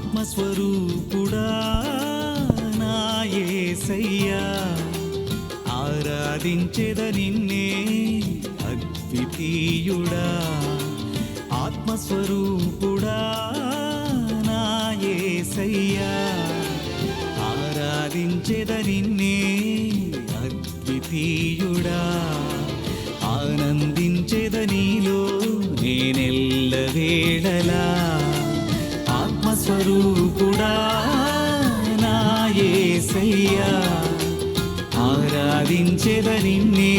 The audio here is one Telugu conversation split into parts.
ఆత్మస్వరూపుడా నా యేసయ్యా, ఆరాధించెద నిన్నే అద్వితీయుడా. ఆత్మస్వరూపుడా నా యేసయ్యా, ఆరాధించెద నిన్నే అద్వితీయుడా. ఆనందించెద నీలో నేనెల్లవేళలా. ఆత్మస్వరూపుడా నా యేసయ్యా, ఆరాధించెద నిన్నే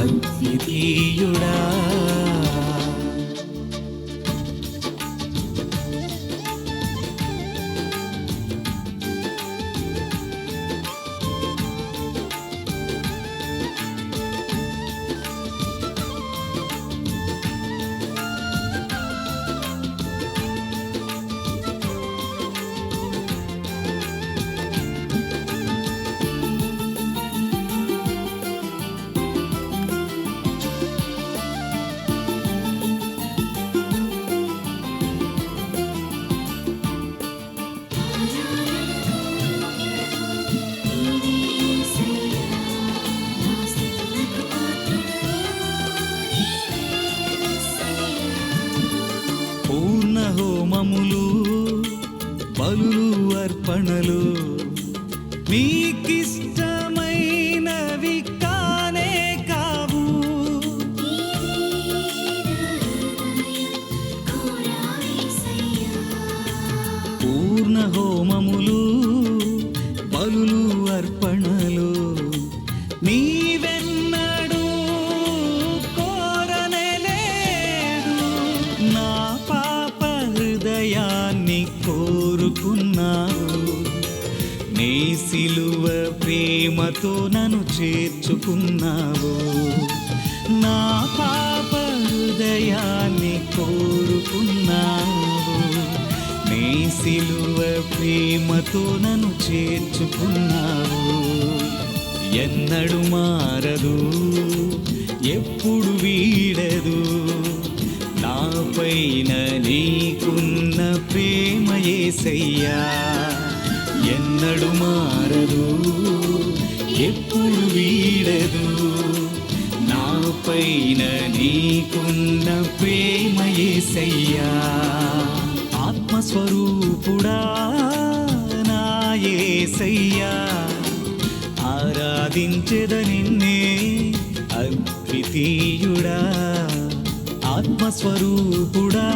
అద్వితీయుడా. పూర్ణ హోమములు బలులు అర్పణలు మీకిష్టమైనవి కానే కావు. పూర్ణ హోమములు బలులు అర్పణలు నీవెన్నడూ కోరనేలేదు. నా పాప హృదయాన్ని కోరుకున్నావు, నీ సిలువ ప్రేమతో నన్ను చేర్చుకున్నావు. నా పాప హృదయాన్ని కోరుకున్నావు, నీ సిలువ ప్రేమతో నన్ను చేర్చుకున్నావు. ఎన్నడు మారదు, ఎప్పుడు వీడదు, నాపైన నీకున్న ప్రేమ యేసయ్యా. ఎన్నడు మారదు, ఎప్పుడు వీడదు, నాపైన నీకున్న ప్రేమ యేసయ్యా. ఆత్మస్వరూపుడా నా యేసయ్యా, ఆరాధించెద నిన్నే అద్వితీయుడా. ఆత్మస్వరూపుడా.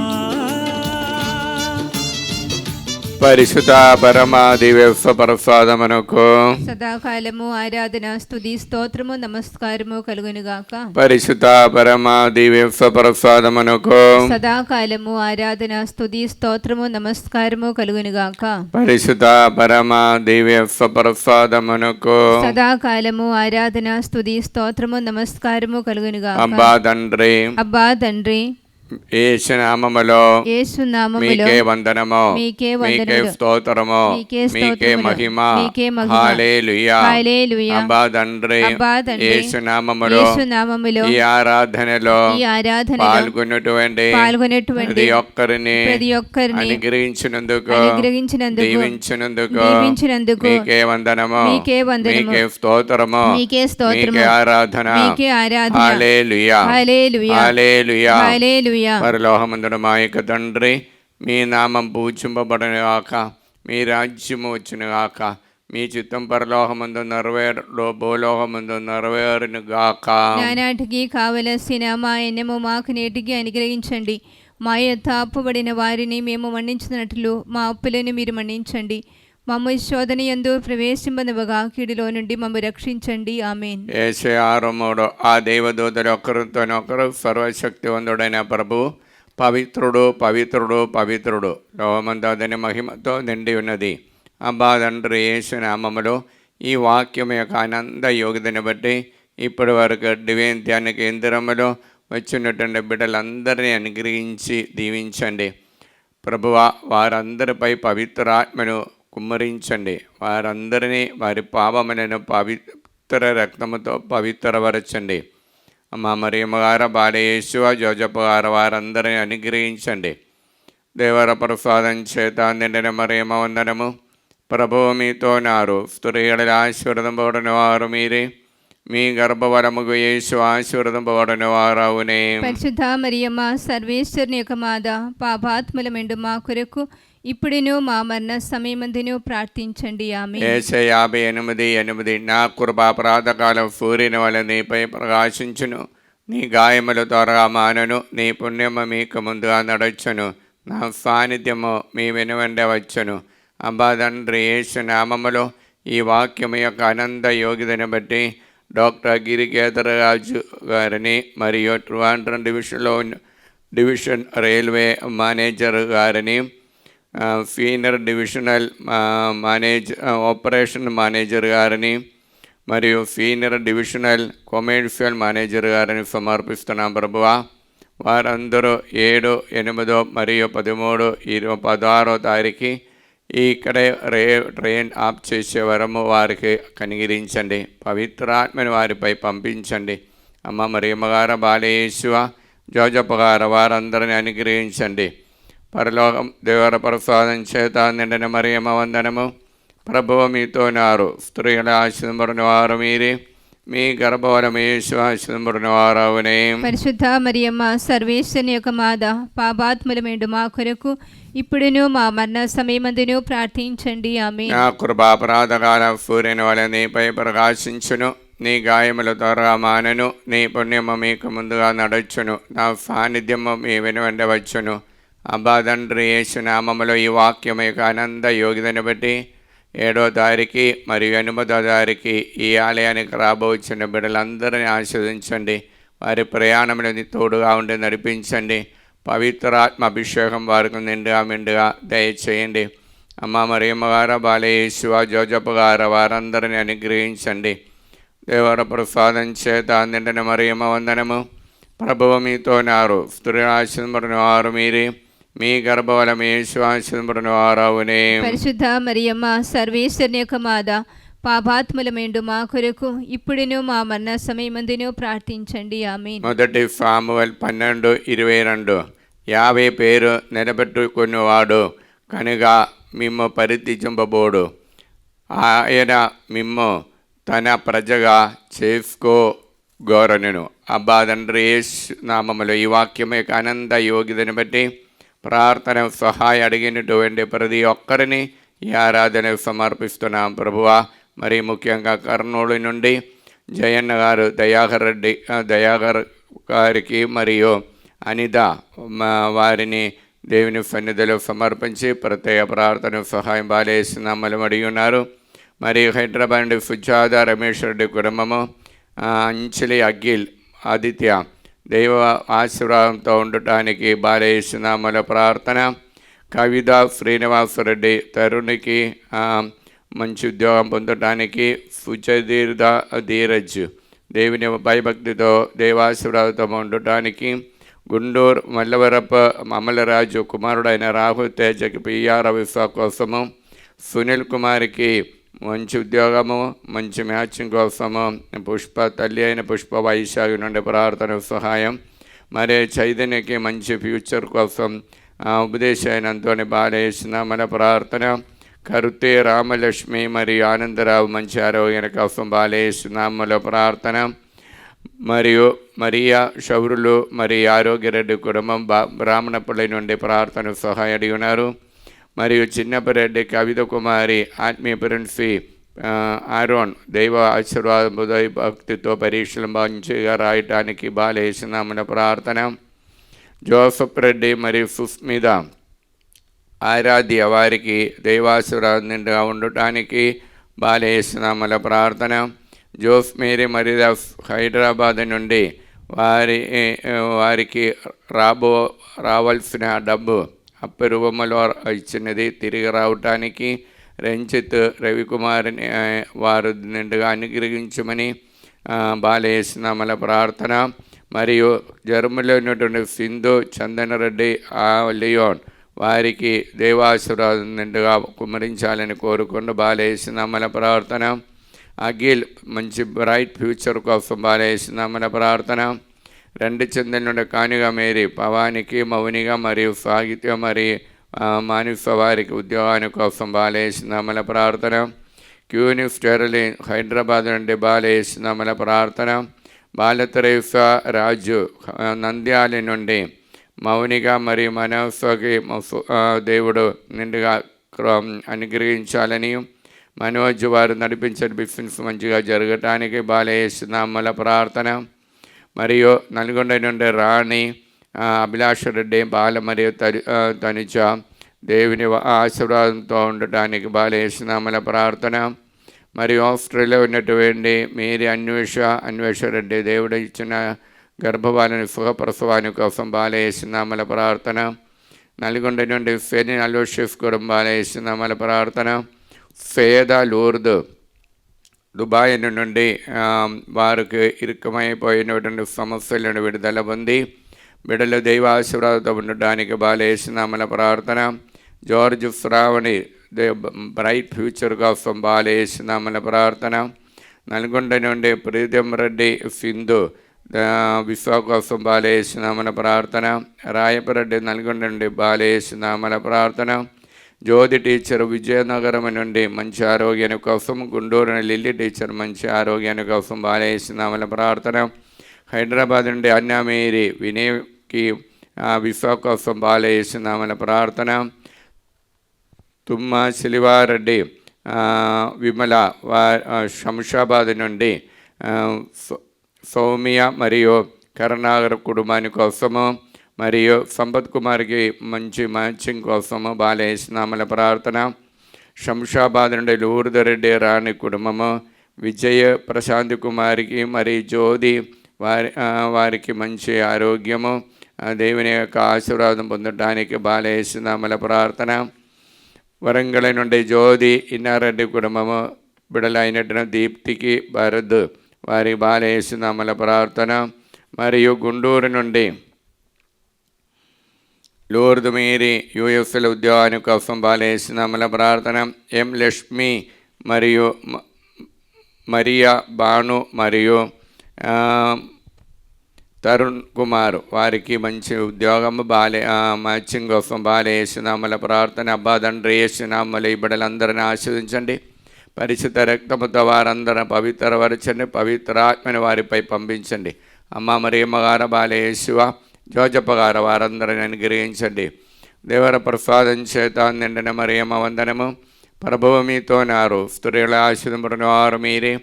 పరిశుద్ధ పరమ దివ్య ప్రసాదమునకు సదాకాలము ఆరాధన స్తుతి స్తోత్రము నమస్కారము కలుగునుగాక. పరిశుద్ధ పరమ దివ్య ప్రసాదమునకు సదాకాలము ఆరాధన స్తుతి స్తోత్రము నమస్కారము కలుగునుగాక. పరిశుద్ధ పరమ దివ్య ప్రసాదమునకు సదాకాలము ఆరాధన స్తుతి స్తోత్రము నమస్కారము కలుగునుగాక. అబ్బా తండ్రి, అబ్బా తండ్రి, యేసు నామములో మీకే వందనము, మీకే స్తోత్రము, మీకే మహిమ. హల్లెలూయా, హల్లెలూయా. అబ్బా తండ్రి, యేసు నామములో ఈ ఆరాధనలో పాల్గొన్నటువంటి ప్రతి ఒక్కరిని అనుగ్రహించినందుకు దీవించినందుకు మీకే వందనము, మీకే స్తోత్రము, మీకే ఆరాధన. హల్లెలూయా, హల్లెలూయా, హల్లెలూయా. పరలోకమందున మా యొక్క తండ్రి, మీ నామం పూజింపబడునుగాక, మీ రాజ్యము వచ్చునుగాక, మీ చిత్తం పరలోకమందు నెరవేరులో భూలోకమందు నెరవేరునుగాక. నానాటికి కావలసిన మా ఎన్నెము మాకు నేటికి అనుగ్రహించండి. మా యొక్క అప్పుబడిన వారిని మేము మన్నించినట్లు మా అప్పులను మీరు మన్నించండి. మమ్మ శోధన యందు ప్రవేశింపనివ్వగా కీడులో నుండి మమ్మ రక్షించండి. ఆమేన్. యేషయా 6:3 ఆ దేవదూతలు ఒకరితోనొకరు సర్వశక్తివంతుడైన ప్రభు పవిత్రుడు పవిత్రుడు పవిత్రుడు, లోకమంతా అతని మహిమతో నిండి ఉన్నది. అబ్బా తండ్రి, యేసు నామములో ఈ వాక్యం యొక్క ఆనంద యోగ్యతను బట్టి ఇప్పటి వరకు డివైన్ ధ్యాన కేంద్రములో వచ్చినటువంటి బిడ్డలందరినీ అనుగ్రహించి దీవించండి ప్రభువా. వారందరిపై పవిత్రాత్మను కుమ్మరించండి. వారందరినీ వారి పాపములను పవిత్ర రక్తముతో పవిత్రపరచండి. అమ్మ మరియమ్మ గారు, భార్య యేసువ, జోజప్ప గారు వారందరినీ అనుగ్రహించండి. దేవర ప్రసాదం చేత నిండిన మరియమ్మ వందనము. ప్రభువు మీతోనారు, స్త్రీలలో ఆశీర్వదింపబడిన వారు మీరే, మీ గర్భవరముకు యేసు ఆశీర్వదింపబడిన వారవునే. పరిశుద్ధ మరియమ్మ సర్వేశ్వరుని యొక్క మాత, పాపాత్ముల మెండు మా కొరకు ఇప్పుడును మా మరణ సమయమందును ప్రార్థించండి. ఆమేన్. యేసయ్య 58:8 నా కృపాపరాధకాలం సూర్యుని వలె నీపై ప్రకాశించును, నీ గాయముల త్వరగా మానను, నీ పుణ్యము మీకు ముందుగా నడచును, నా సాన్నిధ్యము మీ వెనువెంట వచ్చును. అబ్బా తండ్రి, యేసు నామములో ఈ వాక్యము యొక్క అనంత యోగ్యతను బట్టి డాక్టర్ గిరికేతరాజు గారిని మరియు ట్రివాండ్రం డివిజన్ రైల్వే మేనేజర్ గారిని, సీనియర్ డివిజనల్ ఆపరేషన్ మేనేజర్ గారిని మరియు సీనియర్ డివిజనల్ కమర్షియల్ మేనేజర్ గారిని సమర్పిస్తున్నాం ప్రభువా. వారందరూ 7, 8 మరియు 13, 16 తారీఖు ఇక్కడే ట్రైన్ ఆఫ్ చేసే వరము వారికి కనిగిరించండి. పవిత్రాత్మని వారిపై పంపించండి. అమ్మ మరియమ్మ గారు, బాలయేసువ, జోజప్ప గారు వారందరిని అనుగ్రహించండి. పరలోకం దేవర ప్రసాదం చేత నిండిన మరియమ్మ వందనము. ప్రభువు మీతోనారు, స్త్రీల ఆశీర్వదింపబడిన వారు మీరే, మీ గర్భఫలము యేసు ఆశీర్వదింపబడిన వారవునే. పరిశుద్ధ మరియమ్మ సర్వేశ్వరుని యొక్క మాత, పాపాత్ముల మెండు మా కొరకు ఇప్పుడును మా మరణ సమయమందును ప్రార్థించండి. ఆమేన్. నా కృపాపరాధకాల సూర్యుని వలె నీపై ప్రకాశించును, నీ గాయముల త్వరగా మానను, నీ పుణ్యము మీకు ముందుగా నడచును, నా సాన్నిధ్యము మీ వెనువెంట వచ్చును. అబ్బా తండ్రి, యేసు నామములో ఈ వాక్యము యొక్క ఆనంద యోగ్యతను బట్టి 7వ తారీఖు మరియు 8వ తారీఖు ఈ ఆలయానికి రాబోచిన బిడ్డలందరినీ ఆస్వాదించండి. వారి ప్రయాణంలోని తోడుగా ఉండి నడిపించండి. పవిత్రాత్మ అభిషేకం వారికి మెండుగా దయచేయండి. అమ్మ మరియమ్మ గారు, బాలయేసువ, జోజప్ప గారు వారందరినీ అనుగ్రహించండి. దేవర ప్రసాదం చేత నిండిన మరియమ్మ వందనము. ప్రభువు మీతోనారు, స్త్రీ ఆశీర్వదింపబడిన వారు మీరే, మీ గర్భఫలము యేసు ఆశీర్వదింపబడిన వారవునే. పరిశుద్ధ మరియమ్మ సర్వేశ్వరుని యొక్క మాత, పాపాత్ముల మెండు మా కొరకు ఇప్పుడును మా మరణ సమయమందును ప్రార్థించండి. ఆమేన్. 1 సామువేల్ 12:22 50 పేరు నిలబెట్టుకునేవాడు కనుక మిమ్ము పరిత్యజింపబోడు, ఆయన మిమ్ము తన ప్రజగా చేసుకోగోరనెను. అబ్బా తండ్రి, యేసు నామములో ఈ వాక్యం యొక్క ఆనంద యోగ్యతను బట్టి ప్రార్థన సహాయం అడిగినటువంటి ప్రతి ఒక్కరిని ఈ ఆరాధన సమర్పిస్తున్నాం ప్రభువా. మరి ముఖ్యంగా కర్నూలు నుండి జయన్న గారు, దయాకర్ గారికి మరియు అనిత వారిని దేవుని సన్నిధిలో సమర్పించి ప్రత్యేక ప్రార్థన సహాయం బాలేస్తున్నామని అడిగి ఉన్నారు. మరియు హైదరాబాద్ నుండి సుజాత రమేష్ రెడ్డి కుటుంబము, అంచలి అఖిల్ ఆదిత్య దైవ ఆశీర్వాదంతో ఉండటానికి బాలేస్తున్నామల ప్రార్థన. కవిత శ్రీనివాసరెడ్డి తరుణికి మంచి ఉద్యోగం పొందటానికి, సుచదీర్ధ ధీరజ్ దేవుని భయభక్తితో దైవాశీర్వాదంతో ఉండటానికి, గుండూరు మల్లవరప్ప అమలరాజు కుమారుడైన రాహుల్ తేజకి పిఆర్ విశ్వ కోసము, సునీల్ కుమార్కి మంచి ఉద్యోగము, మంచి మ్యాచింగ్ కోసము, తల్లి అయిన పుష్ప వైశాఖి నుండి ప్రార్థన సహాయం, మరి చైతన్యకి మంచి ఫ్యూచర్ కోసం ఉపదేశైనంతోని బాలేసిన మన ప్రార్థన. కరుతే రామలక్ష్మి మరియు ఆనందరావు మంచి ఆరోగ్యం కోసం బాలేసిన ప్రార్థన. మరియు మరియా శౌరులు మరియు ఆరోగ్యరెడ్డి కుటుంబం బ్రాహ్మణపల్లి నుండి ప్రార్థన సహాయం అడిగి ఉన్నారు. మరియు చిన్నపరెడ్డి కవిత కుమారి ఆత్మీయ ప్రిన్సి ఆరోన్ దైవ ఆశీర్వాదం భక్తితో పరీక్షలు మంచిగా రాయటానికి బాలేసిన ప్రార్థన. జోసఫ్ రెడ్డి మరియు సుస్మిత ఆరాధ్య వారికి దైవాశీర్వాదంగా ఉండటానికి బాలేసిన ప్రార్థన. జోస్ మేరీ మరిదాస్ హైదరాబాద్ నుండి వారికి రావాల్సిన డబ్బు అప్పరూపంలో ఇచ్చినది తిరిగి రావటానికి రంజిత్ రవికుమార్ని వారు నిండుగా అనుగ్రహించమని బాలేసిన ప్రార్థన. మరియు జర్మలో ఉన్నటువంటి సింధు చందనరెడ్డి లియోన్ వారికి దేవాశీర్వాదం నిండుగా కుమరించాలని కోరుకుంటూ బాలేసిన ప్రార్థన. అఖిల్ మంచి బ్రైట్ ఫ్యూచర్ కోసం బాలేసిన ప్రార్థన. 2 చెందిన నుండి కానిగా మేరీ పవానికి మౌనిగా మరియు సాహిత్యం మరియు మానిఫ వారికి ఉద్యోగాని కోసం బాలేస్తున్నామల ప్రార్థన. క్యూని స్టెర్లిన్ హైదరాబాద్ నుండి బాలేస్తున్నామల ప్రార్థన. బాలతరేఫా రాజు నంద్యాల నుండి మౌనిక మరియు మనోఫకి దేవుడు నిండుగా అనుగ్రహించాలని, మనోజ్ వారు నడిపించే బిజినెస్ మంచిగా జరగటానికి బాలేస్తున్నామల ప్రార్థన. మరియు నల్గొండ నుండి రాణి అభిలాష రెడ్డి బాల మరియు తనిచ దేవుని ఆశీర్వాదంతో ఉండటానికి బాలేస్తున్నామల ప్రార్థన. మరియు ఆస్ట్రేలియా ఉన్నటువంటి మేరీ అన్వేష రెడ్డి దేవుడు ఇచ్చిన గర్భవాలని సుఖప్రసవాని కోసం బాలేస్తున్నామల ప్రార్థన. నల్గొండ నుండి ఫెని అలోషిఫ్ కూడా బాలేస్తున్నామల ప్రార్థన. ఫేద లూర్ద్ దుబాయ్ నుండి వారికి ఇరుకమైపోయినటువంటి సమస్యలను విడుదల పొంది బిడ్డలు దైవ ఆశీర్వాదంతో ఉండడానికి బాలేస్తున్నామల ప్రార్థన. జార్జ్ శ్రావణి బ్రైట్ ఫ్యూచర్ కోసం బాలేస్తున్నామల ప్రార్థన. నల్గొండ నుండి ప్రీతం రెడ్డి సింధు విశ్వ కోసం బాలేస్తున్నామల ప్రార్థన. రాయపరెడ్డి నల్గొండ నుండి బాలేస్తున్నామల ప్రార్థన. జ్యోతి టీచర్ విజయనగరం నుండి మంచి ఆరోగ్యాన్ని కోసం, గుంటూరు లిల్లీ టీచర్ మంచి ఆరోగ్యాన్ని కోసం బాలేస్తున్నామల ప్రార్థన. హైదరాబాద్ నుండి అన్నామేరి వినయ్కి విశ్వ కోసం బాలేస్తున్నామల ప్రార్థన. తుమ్మ శిలివారెడ్డి విమల శంషాబాద్ నుండి సౌమ్య మరియు కరుణాగర్ కుటుంబాని కోసము, మరియు సంపత్ కుమార్కి మంచి మ్యాచింగ్ కోసము బాలేస్తున్నామల ప్రార్థన. శంషాబాద్ నుండి లూర్దరెడ్డి రాణి కుటుంబము, విజయ్ ప్రశాంత్ కుమార్కి మరియు జ్యోతి వారికి మంచి ఆరోగ్యము, దేవుని యొక్క ఆశీర్వాదం పొందడానికి బాలేస్తున్నామల ప్రార్థన. వరంగల్ నుండి జ్యోతి ఇన్నారెడ్డి కుటుంబము, బిడలైనటువంటి దీప్తికి భరత్ వారి బాలేస్తున్నామల ప్రార్థన. మరియు గుంటూరు నుండి లూర్ద్ మేరీ యూఎస్ఎల్ ఉద్యోగాని కోసం బాలేస్తున్నామల ప్రార్థన. ఎం లక్ష్మి మరియు మరియా భాను మరియు తరుణ్ కుమార్ వారికి మంచి ఉద్యోగము మ్యాచింగ్ కోసం బాలేస్తున్నామల ప్రార్థన. అబ్బా తండ్రి యేసునామములో ఈ బిడ్డలందరినీ ఆశీర్వదించండి. పరిశుద్ధ రక్తముతో వారందరూ పవిత్రపరచండి, పవిత్రాత్మని వారిపై పంపించండి. అమ్మ మరియమ్మ గారు, బాలయేసువ, జోజప్ప గారు వారందరిని అనుగ్రహించండి. దేవర ప్రసాదం చేత నిండిన మరియమ్మ వందనము. ప్రభువు మీతో నారు, స్త్రీల ఆశీర్వదింపబడిన వారు మీరే,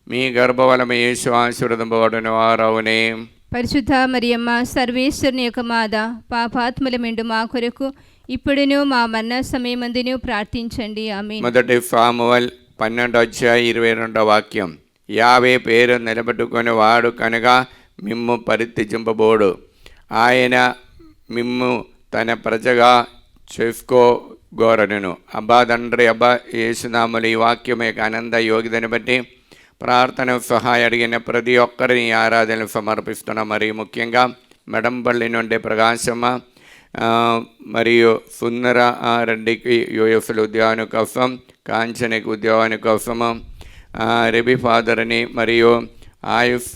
మీ గర్భఫలము యేసు ఆశీర్వదింపబడిన వారవునే. పరిశుద్ధ మరియమ్మ సర్వేశ్వరుని యొక్క మాత, పాపాత్ముల మెండు మా కొరకు ఇప్పుడును మా మరణ సమయమందును ప్రార్థించండి. ఆమేన్. మొదటి సామువేల్ 12:22 యావే పేరు నిలబెట్టుకొని వాడు కనుక మిమ్ము పరిత్యజింపబోడు, ఆయన మిమ్ము తన ప్రజగా చేసుకోగోరను. అబ్బా తండ్రి, అబ్బా యేసునామములో ఈ వాక్యం యొక్క ఆనంద యోగ్యతను బట్టి ప్రార్థన సహాయం అడిగిన ప్రతి ఒక్కరిని ఆరాధనలు సమర్పిస్తున్నాం. మరియు ముఖ్యంగా మెడంపల్లి నుండి ప్రకాశమ్మ మరియు సుందర రెడ్డికి యూఎస్ఎల్ ఉద్యోగాని కోసం, కాంచనకి ఉద్యోగాని కోసము, రవి ఫాదర్ని మరియు ఆయుష్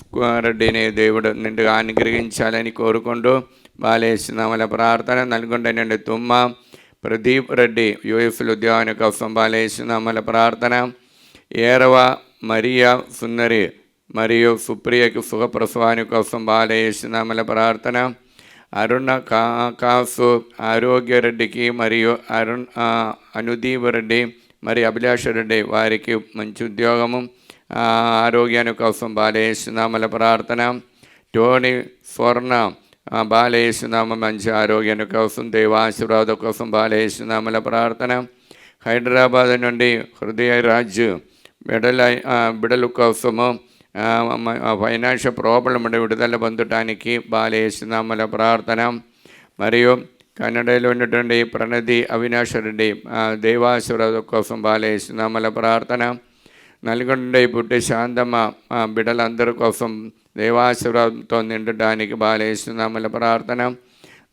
రెడ్డిని దేవుడు నిండుగా అనుగ్రహించాలని కోరుకుంటూ బాలేస్తున్నామల ప్రార్థన. నల్గొండ నుండి తుమ్మ ప్రదీప్ రెడ్డి యూఎస్ఎల్ ఉద్యోగాని కోసం బాలేస్తున్నామల ప్రార్థన. ఏరవ మరియా సుందరి మరియు సుప్రియకి సుఖప్రసవాని కోసం బాలేస్తున్నామల ప్రార్థన. అరుణ కాసు ఆరోగ్యరెడ్డికి మరియు అనుదీప్ రెడ్డి మరియు అభిలాష రెడ్డి వారికి మంచి ఉద్యోగము, ఆరోగ్యాని కోసం బాలేస్తున్నామల ప్రార్థన. టోనీ స్వర్ణ బాలేస్తున్నామ మంచి ఆరోగ్యాని కోసం, దైవాశీర్వాదం కోసం బాలేస్తున్నామల ప్రార్థన. హైదరాబాద్ నుండి హృదయరాజు బిడల కోసము, ఫైనాన్షియల్ ప్రాబ్లం విడుదల పొందటానికి బాలేస్తున్నామల ప్రార్థన. మరియు కన్నడలో ఉన్నటువంటి ప్రణతి అవినాష్ రెడ్డి దైవాశీర్వాదం కోసం బాలేస్తున్నామల ప్రార్థన. నల్గొండ పుట్టి శాంతమ్మ బిడ్డలందరి కోసం దైవాశీర్వాదంతో నిండటానికి బాలేస్తున్నామల ప్రార్థన.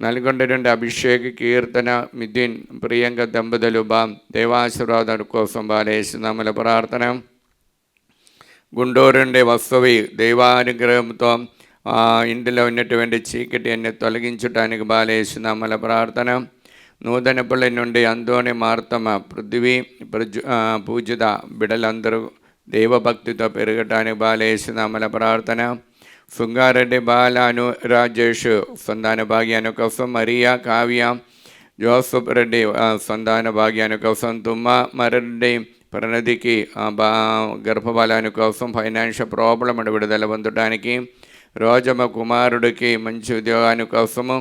నల్గొండ నుండి అభిషేక్, కీర్తన, మిథిన్, ప్రియాంక దంపతులు దైవాశీర్వాదం కోసం బాలేస్తున్నామల ప్రార్థన. గుంటూరు నుండి వస్తవి దైవానుగ్రహంతో ఇంటిలో ఉన్నటువంటి చీకటి అన్ని తొలగించడానికి బాలేస్తున్నామల ప్రార్థన. నూతనపల్లి నుండి అంతోని మార్తమ్మ పృథ్వీ పూజిత బిడ్డలందరూ దైవభక్తితో పెరగటానికి బాలేసినామల ప్రార్థన. సుంగారెడ్డి బాలాను రాజేష్ సంతాన భాగ్యాన్ని కోసం, మరియా కావ్య జోసఫ్ రెడ్డి సంతాన భాగ్యాన్ని కోసం, తుమ్మ మరెడ్డి ప్రణతికి గర్భఫలాన్ని కోసం, ఫైనాన్షియల్ ప్రాబ్లం విడుదల పొందడానికి, రోజమ్మ కుమారుడికి మంచి ఉద్యోగాని కోసము,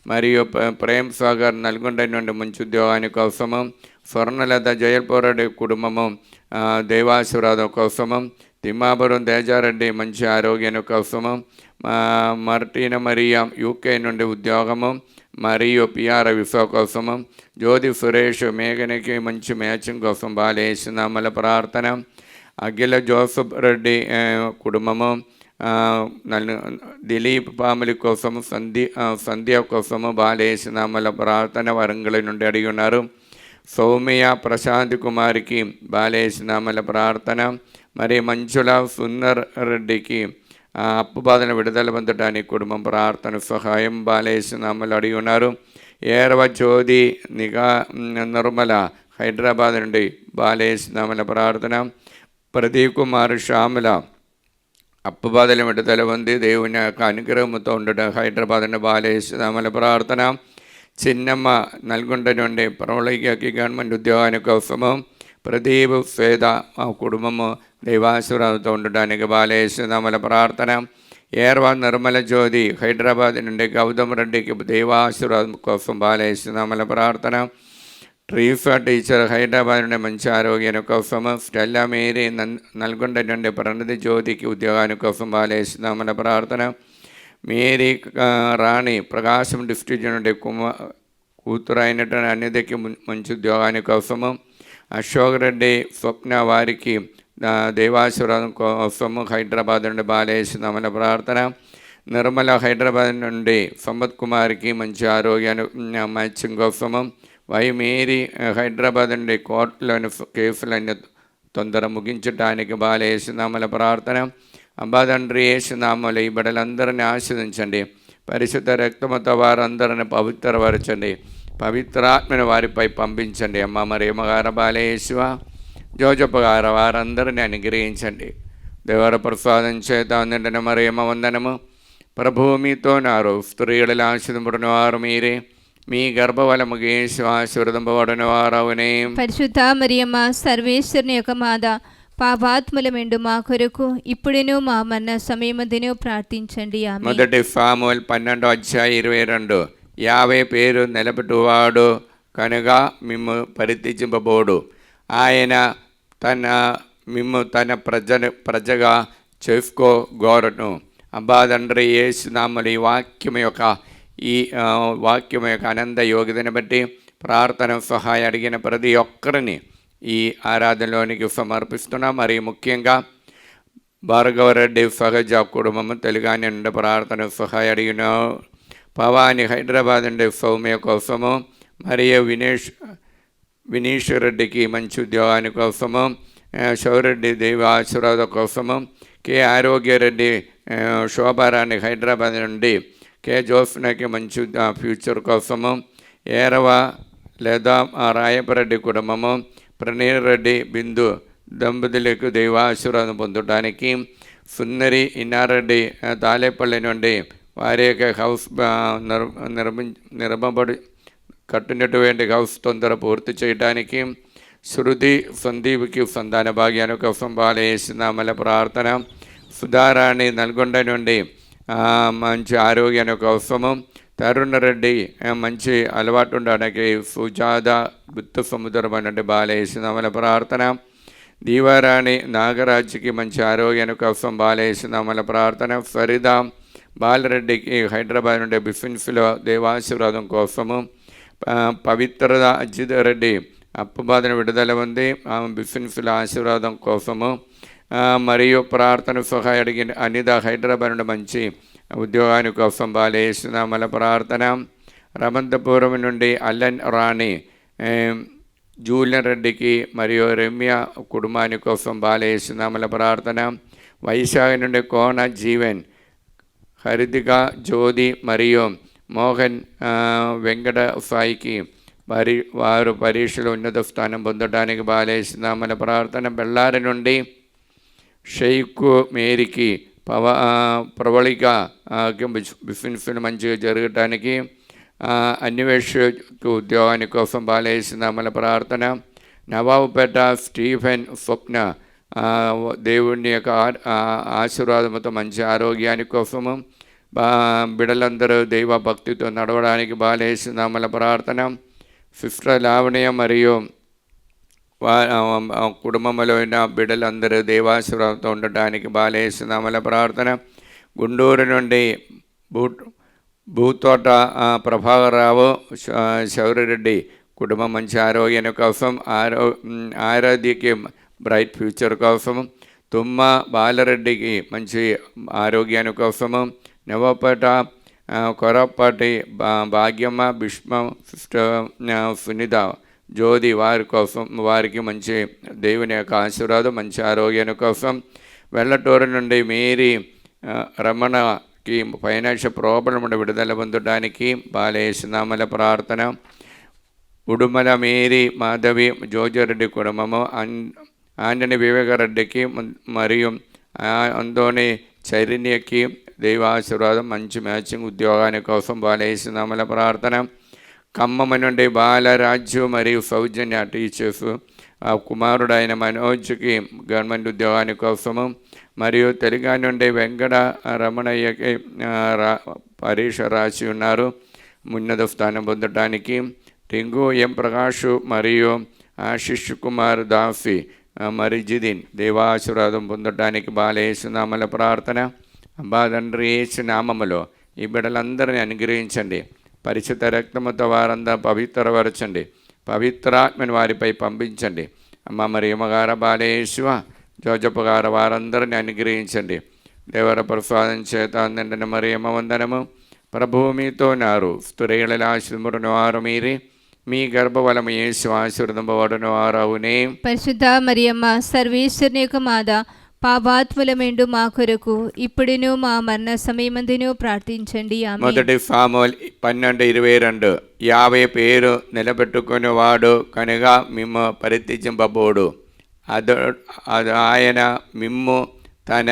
మరియు ప్రేమ్ సాగర్ నల్గొండ నుండి మంచి ఉద్యోగాని కోసము, స్వర్ణలత జయల్పూరెడ్డి కుటుంబము దేవాశీర్వాదం కోసము, తిమ్మాపురం తేజారెడ్డి మంచి ఆరోగ్యాన్ని కోసము, మార్టీన మరియా యూకే నుండి ఉద్యోగము మరియు పిఆర్ విసా కోసము, జ్యోతి సురేష్ మేఘనికి మంచి మ్యాచింగ్ కోసం బాలేసినామల ప్రార్థన. అఖిల జోసఫ్ రెడ్డి కుటుంబము దిలీప్ ఫ్యామిలీ కోసము, సంధ్య కోసము బాలేసినామల ప్రార్థన వరంగల్ నుండి అడిగి ఉన్నారు. సౌమ్య ప్రశాంత్ కుమార్కి బాలేసినామల ప్రార్థన. మరి మంచుల సుందర్ రెడ్డికి అప్పు బాధను విడుదల పొందడానికి కుటుంబం ప్రార్థన సహాయం బాలేసినామలు అడిగి ఉన్నారు. ఏరవ జ్యోతి నిర్మల హైదరాబాద్ నుండి బాలేసినామల ప్రార్థన. ప్రదీప్ కుమార్ శ్యామల అప్పు బాధలు విడుదల పొంది దేవుని యొక్క అనుగ్రహంతో ఉండడం హైదరాబాద్ నుండి బాలేసినామల ప్రార్థన. చిన్నమ్మ నల్గొండ నుండి ప్రణాళికకి గవర్నమెంట్ ఉద్యోగాని కోసము, ప్రదీప్ శ్వేత కుటుంబము దైవాశీర్వాదంతో ఉండడానికి బాలేసినామల ప్రార్థన. ఏర్వ నిర్మల జ్యోతి హైదరాబాద్ నుండి గౌతమ్ రెడ్డికి దైవాశీర్వాదం కోసం బాలేసినామల ప్రార్థన. ట్రీఫా టీచర్ హైదరాబాద్ నుండి మంచి ఆరోగ్యాన్ని కోసము, స్టెల్లా మేరీ నల్గొండ నుండి ప్రణతి జ్యోతికి ఉద్యోగాని కోసం బాలేసినామల ప్రార్థన. మేరీ రాణి ప్రకాశం డిస్ట్రిక్ట్ నుండి కూతురు అయినటువంటి అన్నిటికి మంచి ఉద్యోగాని కోసము, అశోక్ రెడ్డి స్వప్న వారికి దేవాశీర్వాదం కోసము హైదరాబాద్ నుండి బాలేసినామల ప్రార్థన. నిర్మల హైదరాబాద్ నుండి సంపత్ కుమార్కి మంచి ఆరోగ్యాన్ని మ్యాచింగ్ కోసము, మేరీ హైదరాబాద్ నుండి కోర్టులోని కేసులన్నీ తొందర ముగించడానికి బాలేసినామల ప్రార్థన. అబ్బా తండ్రి యేసునామములో ఈ బిడ్డలందరినీ ఆశీర్వదించండి. పరిశుద్ధ రక్తముతో వారందరిని పవిత్రపరచండి. పవిత్రాత్మని వారిపై పంపించండి. అమ్మ మరియమ్మగారు బాలేశివ జోజప్ప గారు వారందరినీ అనుగ్రహించండి. దేవర ప్రసాదం చేత నిండిన మరియమ్మ వందనము. ప్రభువు మీతో నారు, స్త్రీలలో ఆశీర్వదింపబడిన వారు మీరే, మీ గర్భఫలము యేసు ఆశీర్వదింపబడిన వారవునే. పరిశుద్ధ మరియమ్మ సర్వేశ్వరుని యొక్క మాత, పాపాత్ములమెండు మా కొరకు ఇప్పుడును మా మరణ సమయమందును ప్రార్థించండి. మొదటి సామువేలు 12:22 యావే పేరు నిలబెట్టువాడు కనుక మిమ్ము పరిత్యజింపబోడు. ఆయన మిమ్ము తన ప్రజగా చేసుకోగోరను. అబ్బా తండ్రి యేసునామములో ఈ వాక్యం యొక్క అనంత యోగ్యతను బట్టి ప్రార్థన సహాయం అడిగిన ప్రతి ఒక్కరిని ఈ ఆరాధనలోనికి సమర్పిస్తున్నాం. మరి ముఖ్యంగా భార్గవరెడ్డి సహజ కుటుంబము తెలుగాని నుండి ప్రార్థన సహాయం అడిగిన పవాని హైదరాబాద్ నుండి సౌమ్య కోసము, మరియు వినీష్ రెడ్డికి మంచి ఉద్యోగాని కోసము, శివరెడ్డి దేవి ఆశీర్వాద కోసము, కె ఆరోగ్యరెడ్డి శోభారాణి హైదరాబాద్ నుండి, కె జోస్నకి మంచి ఫ్యూచర్ కోసము, ఏరవ లేదా రాయపరెడ్డి కుటుంబము, ప్రణీర్ రెడ్డి బిందు దంపతులకు దైవాశీర్వాదం పొందడానికి, సుందరి ఇన్నారెడ్డి తాలేపల్లి నుండి వారి యొక్క హౌస్ నిర్మబడి కట్టినటువంటి హౌస్ తొందర పూర్తి చేయడానికి, శృతి సందీప్కి సంతాన భాగ్యాన్ని కోసం బాలేసినామల ప్రార్థన. సుధారాణి నల్గొండ నుండి మంచి ఆరోగ్యాన్ని కోసము, తరుణ్ రెడ్డి మంచి అలవాటు ఉండడానికి, సుజాత గుత్తు సముద్రం నుండి బాలేసినామల ప్రార్థన. దీవారాణి నాగరాజ్కి మంచి ఆరోగ్యాన్ని కోసం బాలేసినామల ప్రార్థన. ఫరీదా బాలరెడ్డికి హైదరాబాద్ నుండి బిఫిన్స్లో దేవాశీర్వాదం కోసము, పవిత్ర అజిత్ రెడ్డి అప్పు బాధను విడుదల ఉంది బిఫిన్స్లో ఆశీర్వాదం కోసము, మరియు ప్రార్థన సహాయం అడిగిన అనిత హైదరాబాద్ నుండి మంచి ఉద్యోగాని కోసం బాలేసినామల ప్రార్థన. రమంతపురం నుండి అల్లన్ రాణి జూలియన్ రెడ్డికి మరియు రమ్య కుటుంబాని కోసం బాలేసినామల ప్రార్థన. వైశాఖ నుండి కోన జీవన్, హరితిక జ్యోతి మరియు మోహన్ వెంకట సాయికి వారు పరీక్షలో ఉన్నత స్థానం పొందడానికి బాలేస్తున్నామని ప్రార్థన. బెల్లారి నుండి షెయ్కు మేరీకి ప్రవళిక బిఫిన్ఫిన్ మంచిగా జరగటానికి అన్వేషకు ఉద్యోగాని కోసం బాలేస్తున్నామని ప్రార్థన. నవాబుపేట స్టీఫెన్ స్వప్న దేవుని యొక్క ఆశీర్వాదంతో మంచి ఆరోగ్యాని కోసము బిడ్డలందరూ దైవ భక్తితో నడవడానికి బాలేస్తున్నామల ప్రార్థన. సిస్టర్ లావణ్య మరియు కుటుంబంలో ఉన్న బిడ్డలందరూ దైవాశీర్వాదంతో ఉండటానికి బాలేస్తున్నామల ప్రార్థన. గుంటూరు నుండి భూతోట ప్రభాకరరావు శౌర్యరెడ్డి కుటుంబం మంచి ఆరోగ్యాన్ని కోసం, ఆరాధ్యకి బ్రైట్ ఫ్యూచర్ కోసము, తుమ్మ బాలరెడ్డికి మంచి ఆరోగ్యాన్ని కోసము, నవపేట కొరపాటి భాగ్యమ్మ భీష్మ సునీత జ్యోతి వారి కోసం, వారికి మంచి దేవుని యొక్క ఆశీర్వాదం మంచి ఆరోగ్యాన్ని కోసం. వెల్లటూరు నుండి మేరీ రమణకి ఫైనాన్షియల్ ప్రాబ్లం నుండి విడుదల పొందడానికి బాలేస్తున్నామల ప్రార్థన. ఉడుమల మేరీ మాధవి జోజరెడ్డి కుటుంబము, ఆంజని వివేకరెడ్డికి మరియు అందోని చైతన్యకి దైవాశీర్వాదం మంచి మ్యాచింగ్ ఉద్యోగాని కోసం బాలేస్తున్నామల ప్రార్థన. ఖమ్మం నుండి బాలరాజు మరియు సౌజన్య టీచర్స్ కుమారుడైన మనోజ్కి గవర్నమెంట్ ఉద్యోగాని కోసము, మరియు తెలంగాణ నుండి వెంకట రమణయ్యకి పరీక్ష రాసి ఉన్నారు ఉన్నత స్థానం పొందడానికి. టింగు ఎం ప్రకాష్ మరియు ఆశిష్ కుమార్ దాసి మరిజిదీన్ దేవాశీర్వాదం పొందడానికి బాలేస్తున్నామల ప్రార్థన. అబ్బా తండ్రి యేసు నామములో ఈ బిడ్డలందరినీ అనుగ్రహించండి. పరిశుద్ధ రక్తముతో వారందరూ పవిత్రపరచండి. పవిత్రాత్మని వారిపై పంపించండి. అమ్మ మరియమ్మగార బాలేశ్వ జోజప్ప గారు వారందరినీ అనుగ్రహించండి. దేవర ప్రసాదం చేత నిండిన మరియమ్మ వందనము. ప్రభువు మీతో నారు, స్త్రీలలో ఆశీర్వదింపబడిన వారు మీరే, మీ గర్భఫలము యేసు ఆశీర్వదింపబడిన వారు అవునే. పరిశుద్ధ మరియమ్మ సర్వేశ్వరుని యొక్క మాత, పాపాత్ములమెండు మా కొరకు ఇప్పుడును మా మరణ సమయమందును ప్రార్థించండి. మొదటి సాముయేలు 12:22 50 పేరు నిలబెట్టుకుని వాడు కనుక మిమ్ము పరిత్యజింపబోడు, అది ఆయన మిమ్ము తన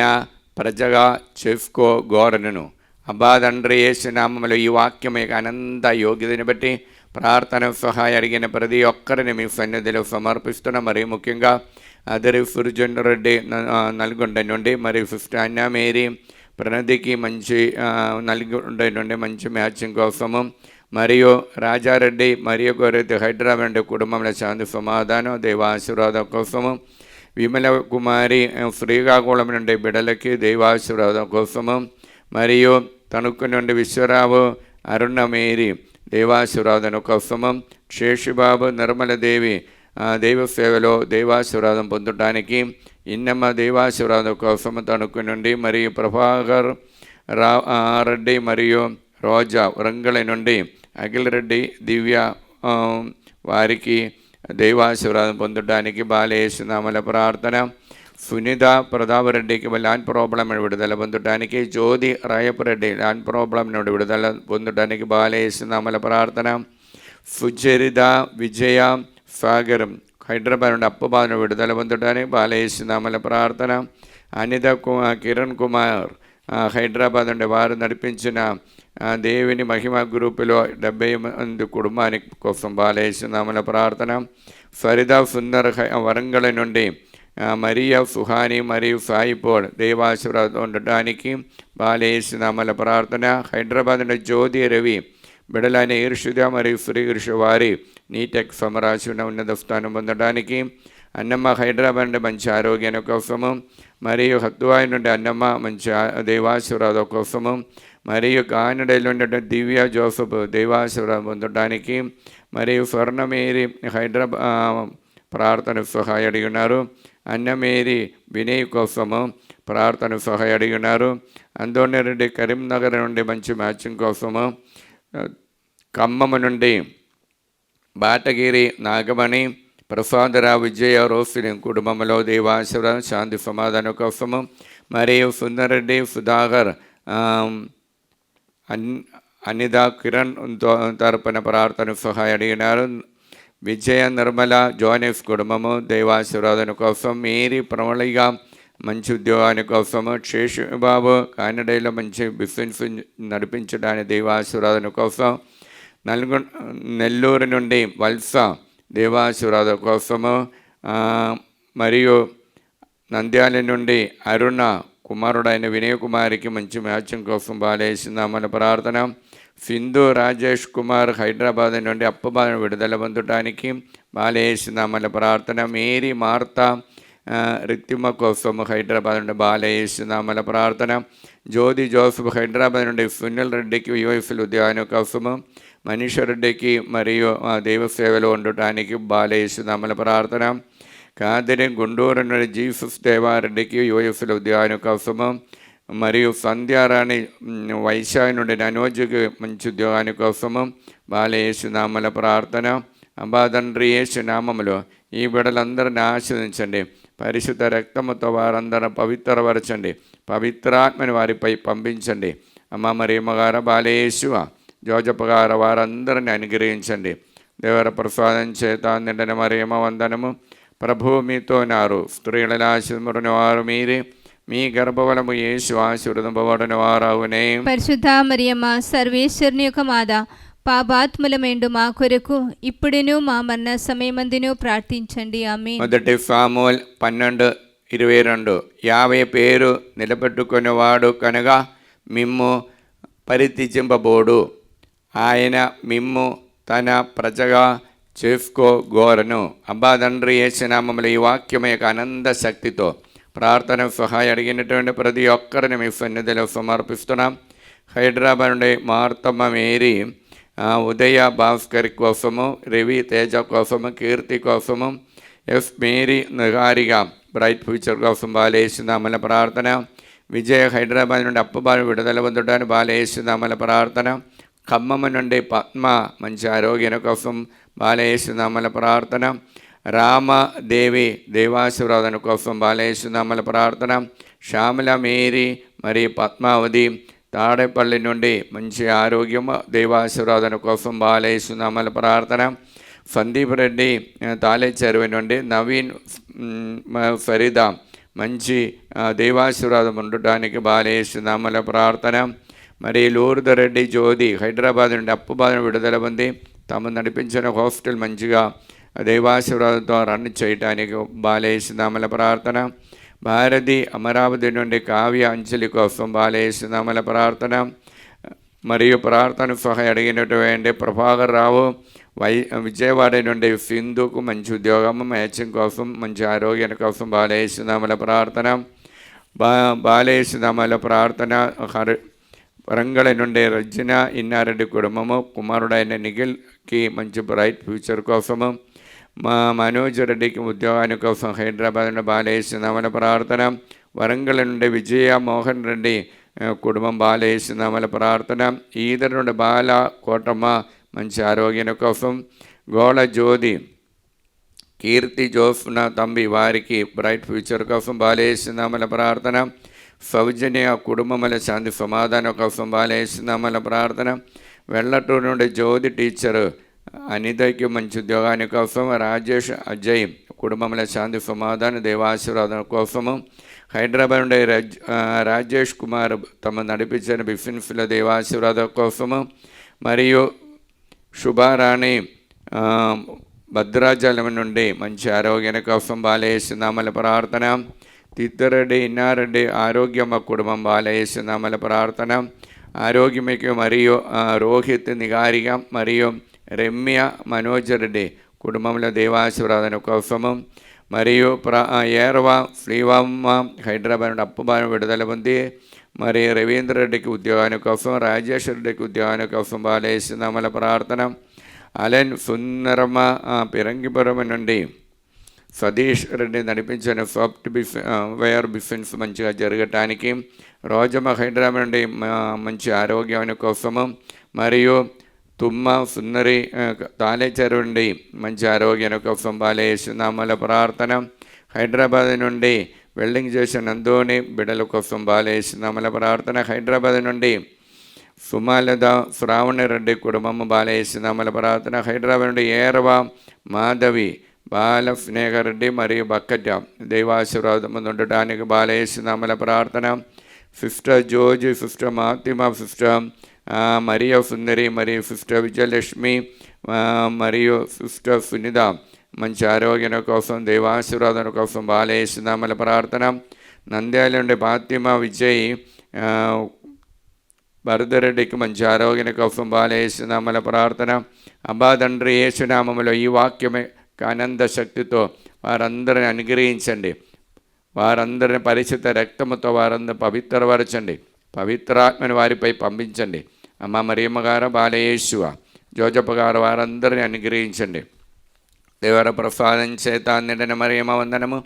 ప్రజగా చేసుకోగోరను. అబ్బా తండ్రి యేసు నామములో ఈ వాక్యం యొక్క అనంత యోగ్యతని బట్టి ప్రార్థన సహాయం అడిగిన ప్రతి ఒక్కరిని మీ సన్నిధిలో సమర్పిస్తున్నా. మరి ముఖ్యంగా అదరి సుర్జన్ రెడ్డి నల్గొండ నుండి, మరియు సిస్టర్ అన్నా మేరీ ప్రణతికి మంచి నల్గొండ నుండి మంచి మ్యాచింగ్ కోసము, మరియు రాజారెడ్డి మరియు గోరెత్తి హైదరాబాద్ నుండి కుటుంబంలో శాంతి సమాధానం దైవాశీర్వాదం కోసము, విమల కుమారి శ్రీకాకుళం నుండి బిడ్డలకి దైవాశీర్వాదం కోసము, మరియు తణుకు నుండి విశ్వరావు అరుణ మేరీ దేవాశీర్వాదం కోసము, శేషుబాబు నిర్మలదేవి దైవ సేవలో దేవాశీర్వాదం పొందడానికి, ఇన్నమ్మ దేవాశీర్వాదం కోసము తణుకు నుండి, మరియు ప్రభాకర్ రెడ్డి మరియు రోజా వరంగల్ నుండి, అఖిల్ రెడ్డి దివ్య వారికి దైవాశీర్వాదం పొందడానికి బాలేస్తున్నామల ప్రార్థన. సునీత ప్రతాపరెడ్డికి ల్యాండ్ ప్రాబ్లం విడుదల పొందడానికి, జ్యోతి రాయపరెడ్డి ల్యాండ్ ప్రాబ్లం నుండి విడుదల పొందడానికి బాలేస్తున్నామల ప్రార్థన. సుచరిత విజయ సాగరం హైదరాబాద్ నుండి అప్పబాద్ విడుదల పొందడానికి బాలేస్తున్నామల ప్రార్థన. అనిత కిరణ్ కుమార్ హైదరాబాద్ నుండి వారు నడిపించిన దేవుని మహిమ గ్రూపులో 70 మంది కుటుంబానికి కోసం బాలేస్తున్నామల ప్రార్థన. ఫరిదా సుందర్ వరంగల్ నుండి, మరియా సుహాని మరియు సాయిపోడ్ దేవాశీర్వాదం ఉండటానికి బాలేస్తున్నామల ప్రార్థన. హైదరాబాద్ నుండి జ్యోతి రవి బిడలైన ఈర్షుద మరియు శ్రీకృష్ణ వారి నీటెక్ సమరాశిన ఉన్నత స్థానం పొందడానికి, అన్నమ్మ హైదరాబాద్ నుండి మంచి ఆరోగ్యాన్ని కోసము, మరియు హత్వాయి నుండి అన్నమ్మ మంచి దేవాశీర్వాదం కోసము, మరియు కానడలో ఉండే దివ్య జోసఫ్ దేవాశీర్వాదం పొందడానికి, మరియు స్వర్ణమేరి హైదరాబాద్ ప్రార్థన సహాయం అడిగి ఉన్నారు. అన్నమేరి వినయ్ కోసము ప్రార్థన సహాయం అడిగి ఉన్నారు. అందోని రెడ్డి కరీంనగర్ నుండి మంచి మ్యాచింగ్ కోసము, ఖమ్మం నుండి బాటగిరి నాగమణి ప్రసాదరావు విజయ రోసిని కుటుంబంలో దేవాశీర్వాదం శాంతి సమాధానం కోసము, మరియు సుందరెడ్డి సుధాకర్ అనిత కిరణ్ తరపున ప్రార్థన సహాయం అడిగినారు. విజయ నిర్మల జోనెఫ్ కుటుంబము దైవాశీర్వాదం కోసం, మేరీ ప్రమళిగా మంచి ఉద్యోగాని కోసము, శేషబాబు కానడలో మంచి బిజినెస్ నడిపించడానికి దైవాశీర్వాదం కోసం, నెల్లూరు నుండి వల్స దైవాశీర్వాదం కోసము, మరియు నంద్యాల నుండి అరుణ కుమారుడైన వినయ్ కుమారికి మంచి మ్యాచింగ్ కోసం బాలేసిందామల ప్రార్థన. సింధు రాజేష్ కుమార్ హైదరాబాద్ నుండి అప్పబాధ విడుదల పొందడానికి బాలేసిందామల ప్రార్థన. మేరీ మార్తా రిత్తిమ కోసము హైదరాబాద్ నుండి బాలేసిందామల ప్రార్థన. జ్యోతి జోసఫ్ హైదరాబాద్ నుండి సునీల్ రెడ్డికి యూఎఫ్ఎల్ ఉద్యోగం కోసము, మనీష్ రెడ్డికి మరియు దైవ సేవలు ఉండటానికి బాలేసిందామల ప్రార్థన. కాదిరి గుంటూరు నుండి జీసస్ దేవారెడ్డికి యూఎఫ్ఎల్ ఉద్యోగం కోసము, మరియు సంధ్యారాణి వైశాఖ నుండి ననోజుకి మంచి ఉద్యోగాని కోసము బాలేసునామల ప్రార్థన. అబాదండ్రి యేసు నామములో ఈ బిడ్డలందరిని ఆశీర్వదించండి. పరిశుద్ధ రక్తముతో వారందరూ పవిత్రపరచండి. పవిత్రాత్మని వారిపై పంపించండి. అమ్మ మరియమ్మగారు, బాలేసువ జోజప్ప గారు వారందరిని అనుగ్రహించండి. దేవర ప్రసాదం చేత నిండిన మరియమ్మ వందనము. ప్రభువు మీతో నారు, స్త్రీల ఆశీర్వదించిన వారు మీరే, మీ గర్భఫలము యేసు ఆశీర్వదింపబడిన వారవునే. పరిశుద్ధ మరియమ్మ సర్వేశ్వరుని యొక్క మాత, పాపాత్ములమైండు మా కొరకు ఇప్పుడును మా మరణ సమయమందును ప్రార్థించండి. ఆమేన్. మొదటి సాముయేలు 12:22 యావే పేరు నిలబెట్టుకునేవాడు కనుక మిమ్ము పరిత్యజింపబోడు, ఆయన మిమ్ము తన ప్రజగా చేసుకోగోరను. అబ్బా తండ్రి యేసు నామములో ఈ వాక్యం యొక్క అనంత శక్తితో ప్రార్థన సహాయం అడిగినటువంటి ప్రతి ఒక్కరిని మీ సన్నిధిలో సమర్పిస్తున్నాం. హైదరాబాద్ నుండి మార్తమ్మ మేరీ, ఉదయ భాస్కర్ కోసము, రవి తేజ కోసము, కీర్తి కోసము, ఎఫ్ మేరీ నగారిగా బ్రైట్ ఫ్యూచర్ కోసం బాలేసిందామల ప్రార్థన. విజయ హైదరాబాద్ నుండి అప్పబాలు విడుదల పొందడానికి బాలేసిందామల ప్రార్థన. ఖమ్మం నుండి పద్మ మంచి ఆరోగ్యం కోసం బాలేసిందామల ప్రార్థన. రామదేవి దేవాశీర్వాదం కోసం బాలేసిందామల ప్రార్థన. శ్యామల మేరీ మరియు పద్మావతి తాడేపల్లి నుండి మంచి ఆరోగ్యం దేవాశీర్వాదం కోసం బాలేసిందామల ప్రార్థన. సందీప్ రెడ్డి తాళేచెరువు నుండి నవీన్ ఫరీదా మంచి దేవాశీర్వాదం ఉండటానికి బాలేసిందామల ప్రార్థన. మరి లూర్ద రెడ్డి జ్యోతి హైదరాబాద్ నుండి అప్పుబాధ విడుదల పొంది తమ నడిపించిన హాస్టల్ మంచిగా దైవాశీర్వాదంతో రన్ చేయటానికి బాలేసిందామల ప్రార్థన. భారతి అమరావతి నుండి కావ్య అంజలి కోసం బాలేసిందామల ప్రార్థన. మరియు ప్రార్థన సహాయం అడిగినటువంటి ప్రభాకర్ రావు విజయవాడ నుండి సింధుకు మంచి ఉద్యోగం మ్యాచింగ్ కోసం మంచి ఆరోగ్యం కోసం బాలేసిందామల ప్రార్థన. బాలేసిందామల ప్రార్థన. వరంగల్ నుండి రజ్జన ఇన్నారెడ్డి కుటుంబము, కుమారుడైన నిఖిల్కి మంచి బ్రైట్ ఫ్యూచర్ కోసము, మనోజ్ రెడ్డికి ఉద్యోగాని కోసం హైదరాబాద్ నుండి బాలేసిందామల ప్రార్థన. వరంగల్ నుండి విజయ మోహన్ రెడ్డి కుటుంబం బాలేసిందామల ప్రార్థన. ఈదర్ నుండి బాల కోటమ్మ మంచి ఆరోగ్యం కోసం, గోళ జ్యోతి కీర్తి జోఫ్న తంబి వారికి బ్రైట్ ఫ్యూచర్ కోసం బాలేసిందామల ప్రార్థన. సౌజన్య కుటుంబముల శాంతి సమాధానం కోసం బాలేసిందామల ప్రార్థన. వెల్లటూరు నుండి జ్యోతి టీచరు అనితకి మంచి ఉద్యోగాని కోసం, రాజేష్ అజయ్ కుటుంబముల శాంతి సమాధాన దేవాశీర్వాదం కోసము, హైదరాబాద్ నుండి రాజేష్ కుమార్ తమ నడిపించిన బిఫిన్ఫిల దేవాశీర్వాదం కోసము, మరియు శుభారాణి భద్రాచలం నుండి మంచి ఆరోగ్యం కోసం బాలేసిందామల ప్రార్థన. తిత్తరెడ్డి ఇన్నారెడ్డి ఆరోగ్యమ్మ కుటుంబం బాలేసిందామల ప్రార్థన. ఆరోగ్యమికి మరియు రోహిత్ నిగారిగా మరియు రమ్య మనోజ్ రెడ్డి కుటుంబంలో దేవాశీర్వాదం కోసము, మరియు ఏర్వా శ్రీవమ్మ హైదరాబాద్ నుండి అప్పుబాను విడుదల పొంది మరి రవీంద్ర రెడ్డికి ఉద్యోగాని కోసం, రాజేష్ రెడ్డికి ఉద్యోగాని కోసం బాలేసిందామల ప్రార్థన. అలెన్ సుందరమ్మ పిరంగిపురం నుండి సతీష్ రెడ్డి నడిపించిన సాఫ్ట్ వేర్ బిజినెస్ మంచిగా జరగటానికి, రోజమ్మ హైదరాబాద్ నుండి మంచి ఆరోగ్యం కోసము, మరియు తుమ్మ సుందరి తాళేచెరువు నుండి మంచి ఆరోగ్యం కోసం బాలేసిందామల ప్రార్థన. హైదరాబాద్ నుండి వెల్డింగ్ చేసిన నందోని బిడ్డల కోసం బాలేసిందామల ప్రార్థన. హైదరాబాద్ నుండి సుమాలత శ్రావణ రెడ్డి కుటుంబం బాలయేసునామల ప్రార్థన. హైదరాబాద్ నుండి ఏరవ మాధవి బాల స్నేహరెడ్డి మరియు బక్కట దైవాశీర్వాదం ఉండటానికి బాలయేసునామల ప్రార్థన. సిస్టర్ జోర్జ్, సిస్టర్ మాతిమ, సిస్టర్ మరియ సుందరి మరియు సిస్టర్ విజయలక్ష్మి మరియు సిస్టర్ సునిత మంచి ఆరోగ్యం కోసం దైవాశీర్వాదం కోసం బాలయేసునామల ప్రార్థన. నంద్యాల నుండి ఫాతిమ విజయ్ భరతరెడ్డికి మంచి ఆరోగ్యం కోసం బాలయేసునామల ప్రార్థన. అబ్బా తండ్రి, యేసునామములో ఈ వాక్యమే ఆనంద శక్తితో వారందరిని అనుగ్రహించండి. వారందరిని పరిశుద్ధ రక్తముతో వారందరూ పవిత్రపరచండి. పవిత్రాత్మని వారిపై పంపించండి. అమ్మ మరియమ్మ గారు, బాలయేసువ, జోజప్ప గారు వారందరిని అనుగ్రహించండి. దేవర ప్రసాదం చేత నిండిన మరియమ్మ వందనము.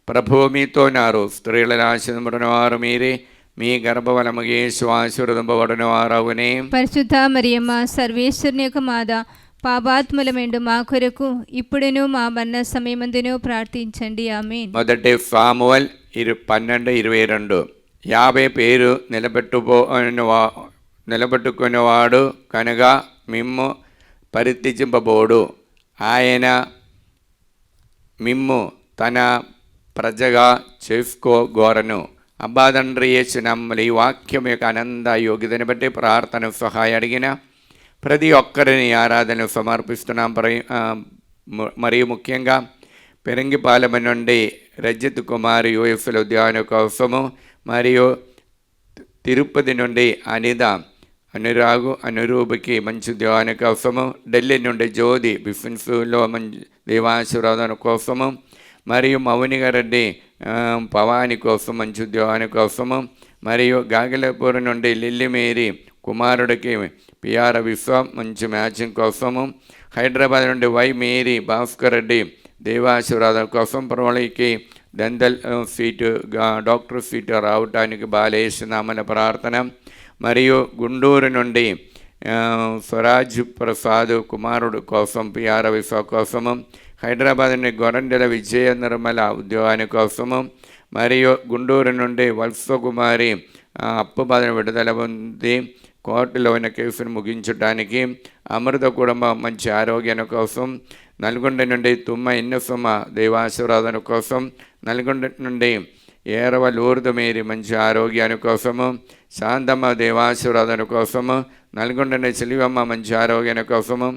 ప్రభువు మీతో నారు, స్త్రీల ఆశీర్వదింపబడిన వారు మీరే, మీ గర్భఫలము యేసు ఆశీర్వదింపబడిన వారవునే. పరిశుద్ధ మరియమ్మ, సర్వేశ్వరుని యొక్క మాత, పాపాత్ములమెండు మా కొరకు ఇప్పుడును మా మరణ సమయమందును ప్రార్థించండి. ఆమేన్. మొదటి సామువేల్ 12:22. 50 పేరు నిలబెట్టుకునేవాడు కనుక మిమ్ము పరిత్యజింపబోడు. ఆయన మిమ్ము తన ప్రజగా చేసుకోగోరను. అబ్బా తండ్రి, యేసునామములో ఈ వాక్యం యొక్క ఆనంద యోగ్యతని బట్టి ప్రార్థన సహాయం అడిగిన ప్రతి ఒక్కరిని ఆరాధన సమర్పిస్తున్నాం. మరియు ముఖ్యంగా పెరంగిపాలెం నుండి రజిత్ కుమార్ యూఎఫ్ఎల్ ఉద్యాన కోసము, మరియు తిరుపతి నుండి అనిత అనురూపుకి మంచి ఉద్యాన కోసము, ఢిల్లీ నుండి జ్యోతి బిఫిన్స్లో మంచి దేవాశీర్వాదం కోసము, మరియు మౌనిగారెడ్డి పవాని కోసం మంచి ఉద్యోగాని కోసము, మరియు గాగిలపూర్ నుండి లిల్లీ మేరీ కుమారుడికి పిఆర్ విశ్వ మంచి మ్యాచింగ్ కోసము, హైదరాబాద్ నుండి వై మేరీ భాస్కర్ రెడ్డి దేవాశీర్వాదం కోసం, ప్రవళికి దందల్ సీటు డాక్టర్ సీటు రావటానికి బాలయేసునామల ప్రార్థన. మరియు గుంటూరు నుండి స్వరాజ్ ప్రసాద్ కుమారుడు కోసం పిఆర్ విశ్వ కోసము, హైదరాబాద్ నుండి గొరండెల విజయ నిర్మల ఉద్యోగాని కోసము, మరియు గుంటూరు నుండి వత్సకుమారి అప్పు బాధను విడుదల పొంది కోర్టులో ఉన్న కేసును ముగించడానికి అమృత కుటుంబం మంచి ఆరోగ్యం కోసం, నల్గొండ నుండి తుమ్మ ఇన్నసుమ దేవాశీర్వాదం కోసం, నల్గొండ నుండి ఏరవ లూర్దు మేరీ మంచి ఆరోగ్యాని కోసము, శాంతమ్మ దేవాశీర్వాదం కోసము, నల్గొండ నుండి సిలివమ్మ మంచి ఆరోగ్యాని కోసము,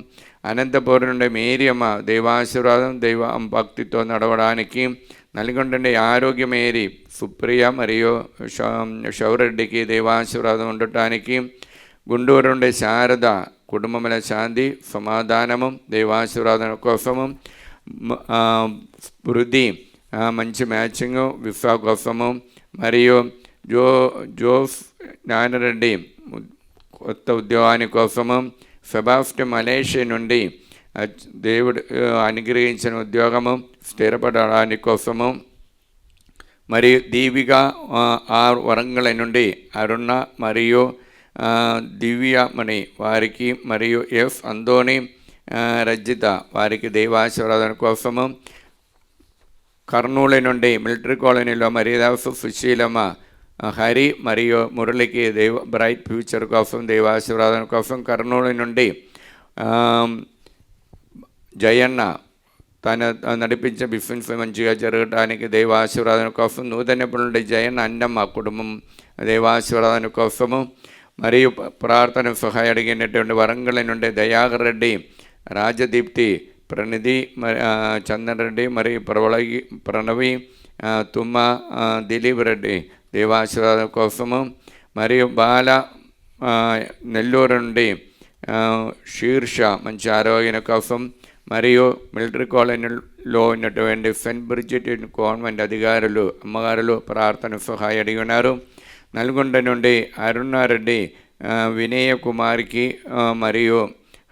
అనంతపురం నుండి మేరియమ్మ దేవాశీర్వాదం దైవ భక్తితో నడవడానికి, నల్గొండ నుండి ఆరోగ్యమేరి సుప్రియ మరియు శౌరెడ్డికి దేవాశీర్వాదం ఉండటానికి, గుంటూరు నుండి శారద కుటుంబముల శాంతి సమాధానము దేవాశీర్వాదం కోసము, స్మృతి మంచి మ్యాచింగ్ విశ్వ కోసము, మరియు జోస్ నారాయణరెడ్డి కొత్త ఉద్యోగాని కోసము, సెబాస్టియన్ మలేషియా నుండి దేవుడు అనుగ్రహించిన ఉద్యోగము స్థిరపడడానికి కోసము, మరియు దీవిక వరంగల్ నుండి అరుణ మరియు దివ్యమణి వారికి, మరియు ఎఫ్ అందోని రజిత వారికి దేవాశీర్వాదం కోసము, కర్నూలు నుండి మిలిటరీ కాలనీలో మరియదాసు సుశీలమ్మ హరి మరియు మురళికి బ్రైట్ ఫ్యూచర్ కోసం దేవాశీర్వాదం కోసం, కర్నూలు నుండి జయన్న తన నడిపించే బిజినెస్ మంచిగా జరగడానికి దేవాశీర్వాదం కోసం, నూతనప్పుడు నుండి జయన్న అన్నమ్మ కుటుంబం దేవాశీర్వాదం కోసము, మరియు ప్రార్థన సహాయం అడిగినటువంటి వరంగల్ నుండి దయాకర్ రెడ్డి, రాజదీప్తి, ప్రణిధి, చందన్ రెడ్డి, మరియు ప్రణవి, తుమ్మ దిలీప్ రెడ్డి దేవాశీర్వాదం కోసము, మరియు బాల నెల్లూరు నుండి శీర్ష మంచి ఆరోగ్యం కోసం, మరియు మిలిటరీ కాలనీలో ఉన్నటువంటి సెయింట్ బ్రిజిట్ కాన్వెంట్ అధికారులు అమ్మగారులు ప్రార్థన సహాయం అడిగి ఉన్నారు. నల్గొండ నుండి అరుణారెడ్డి వినయ కుమార్కి మరియు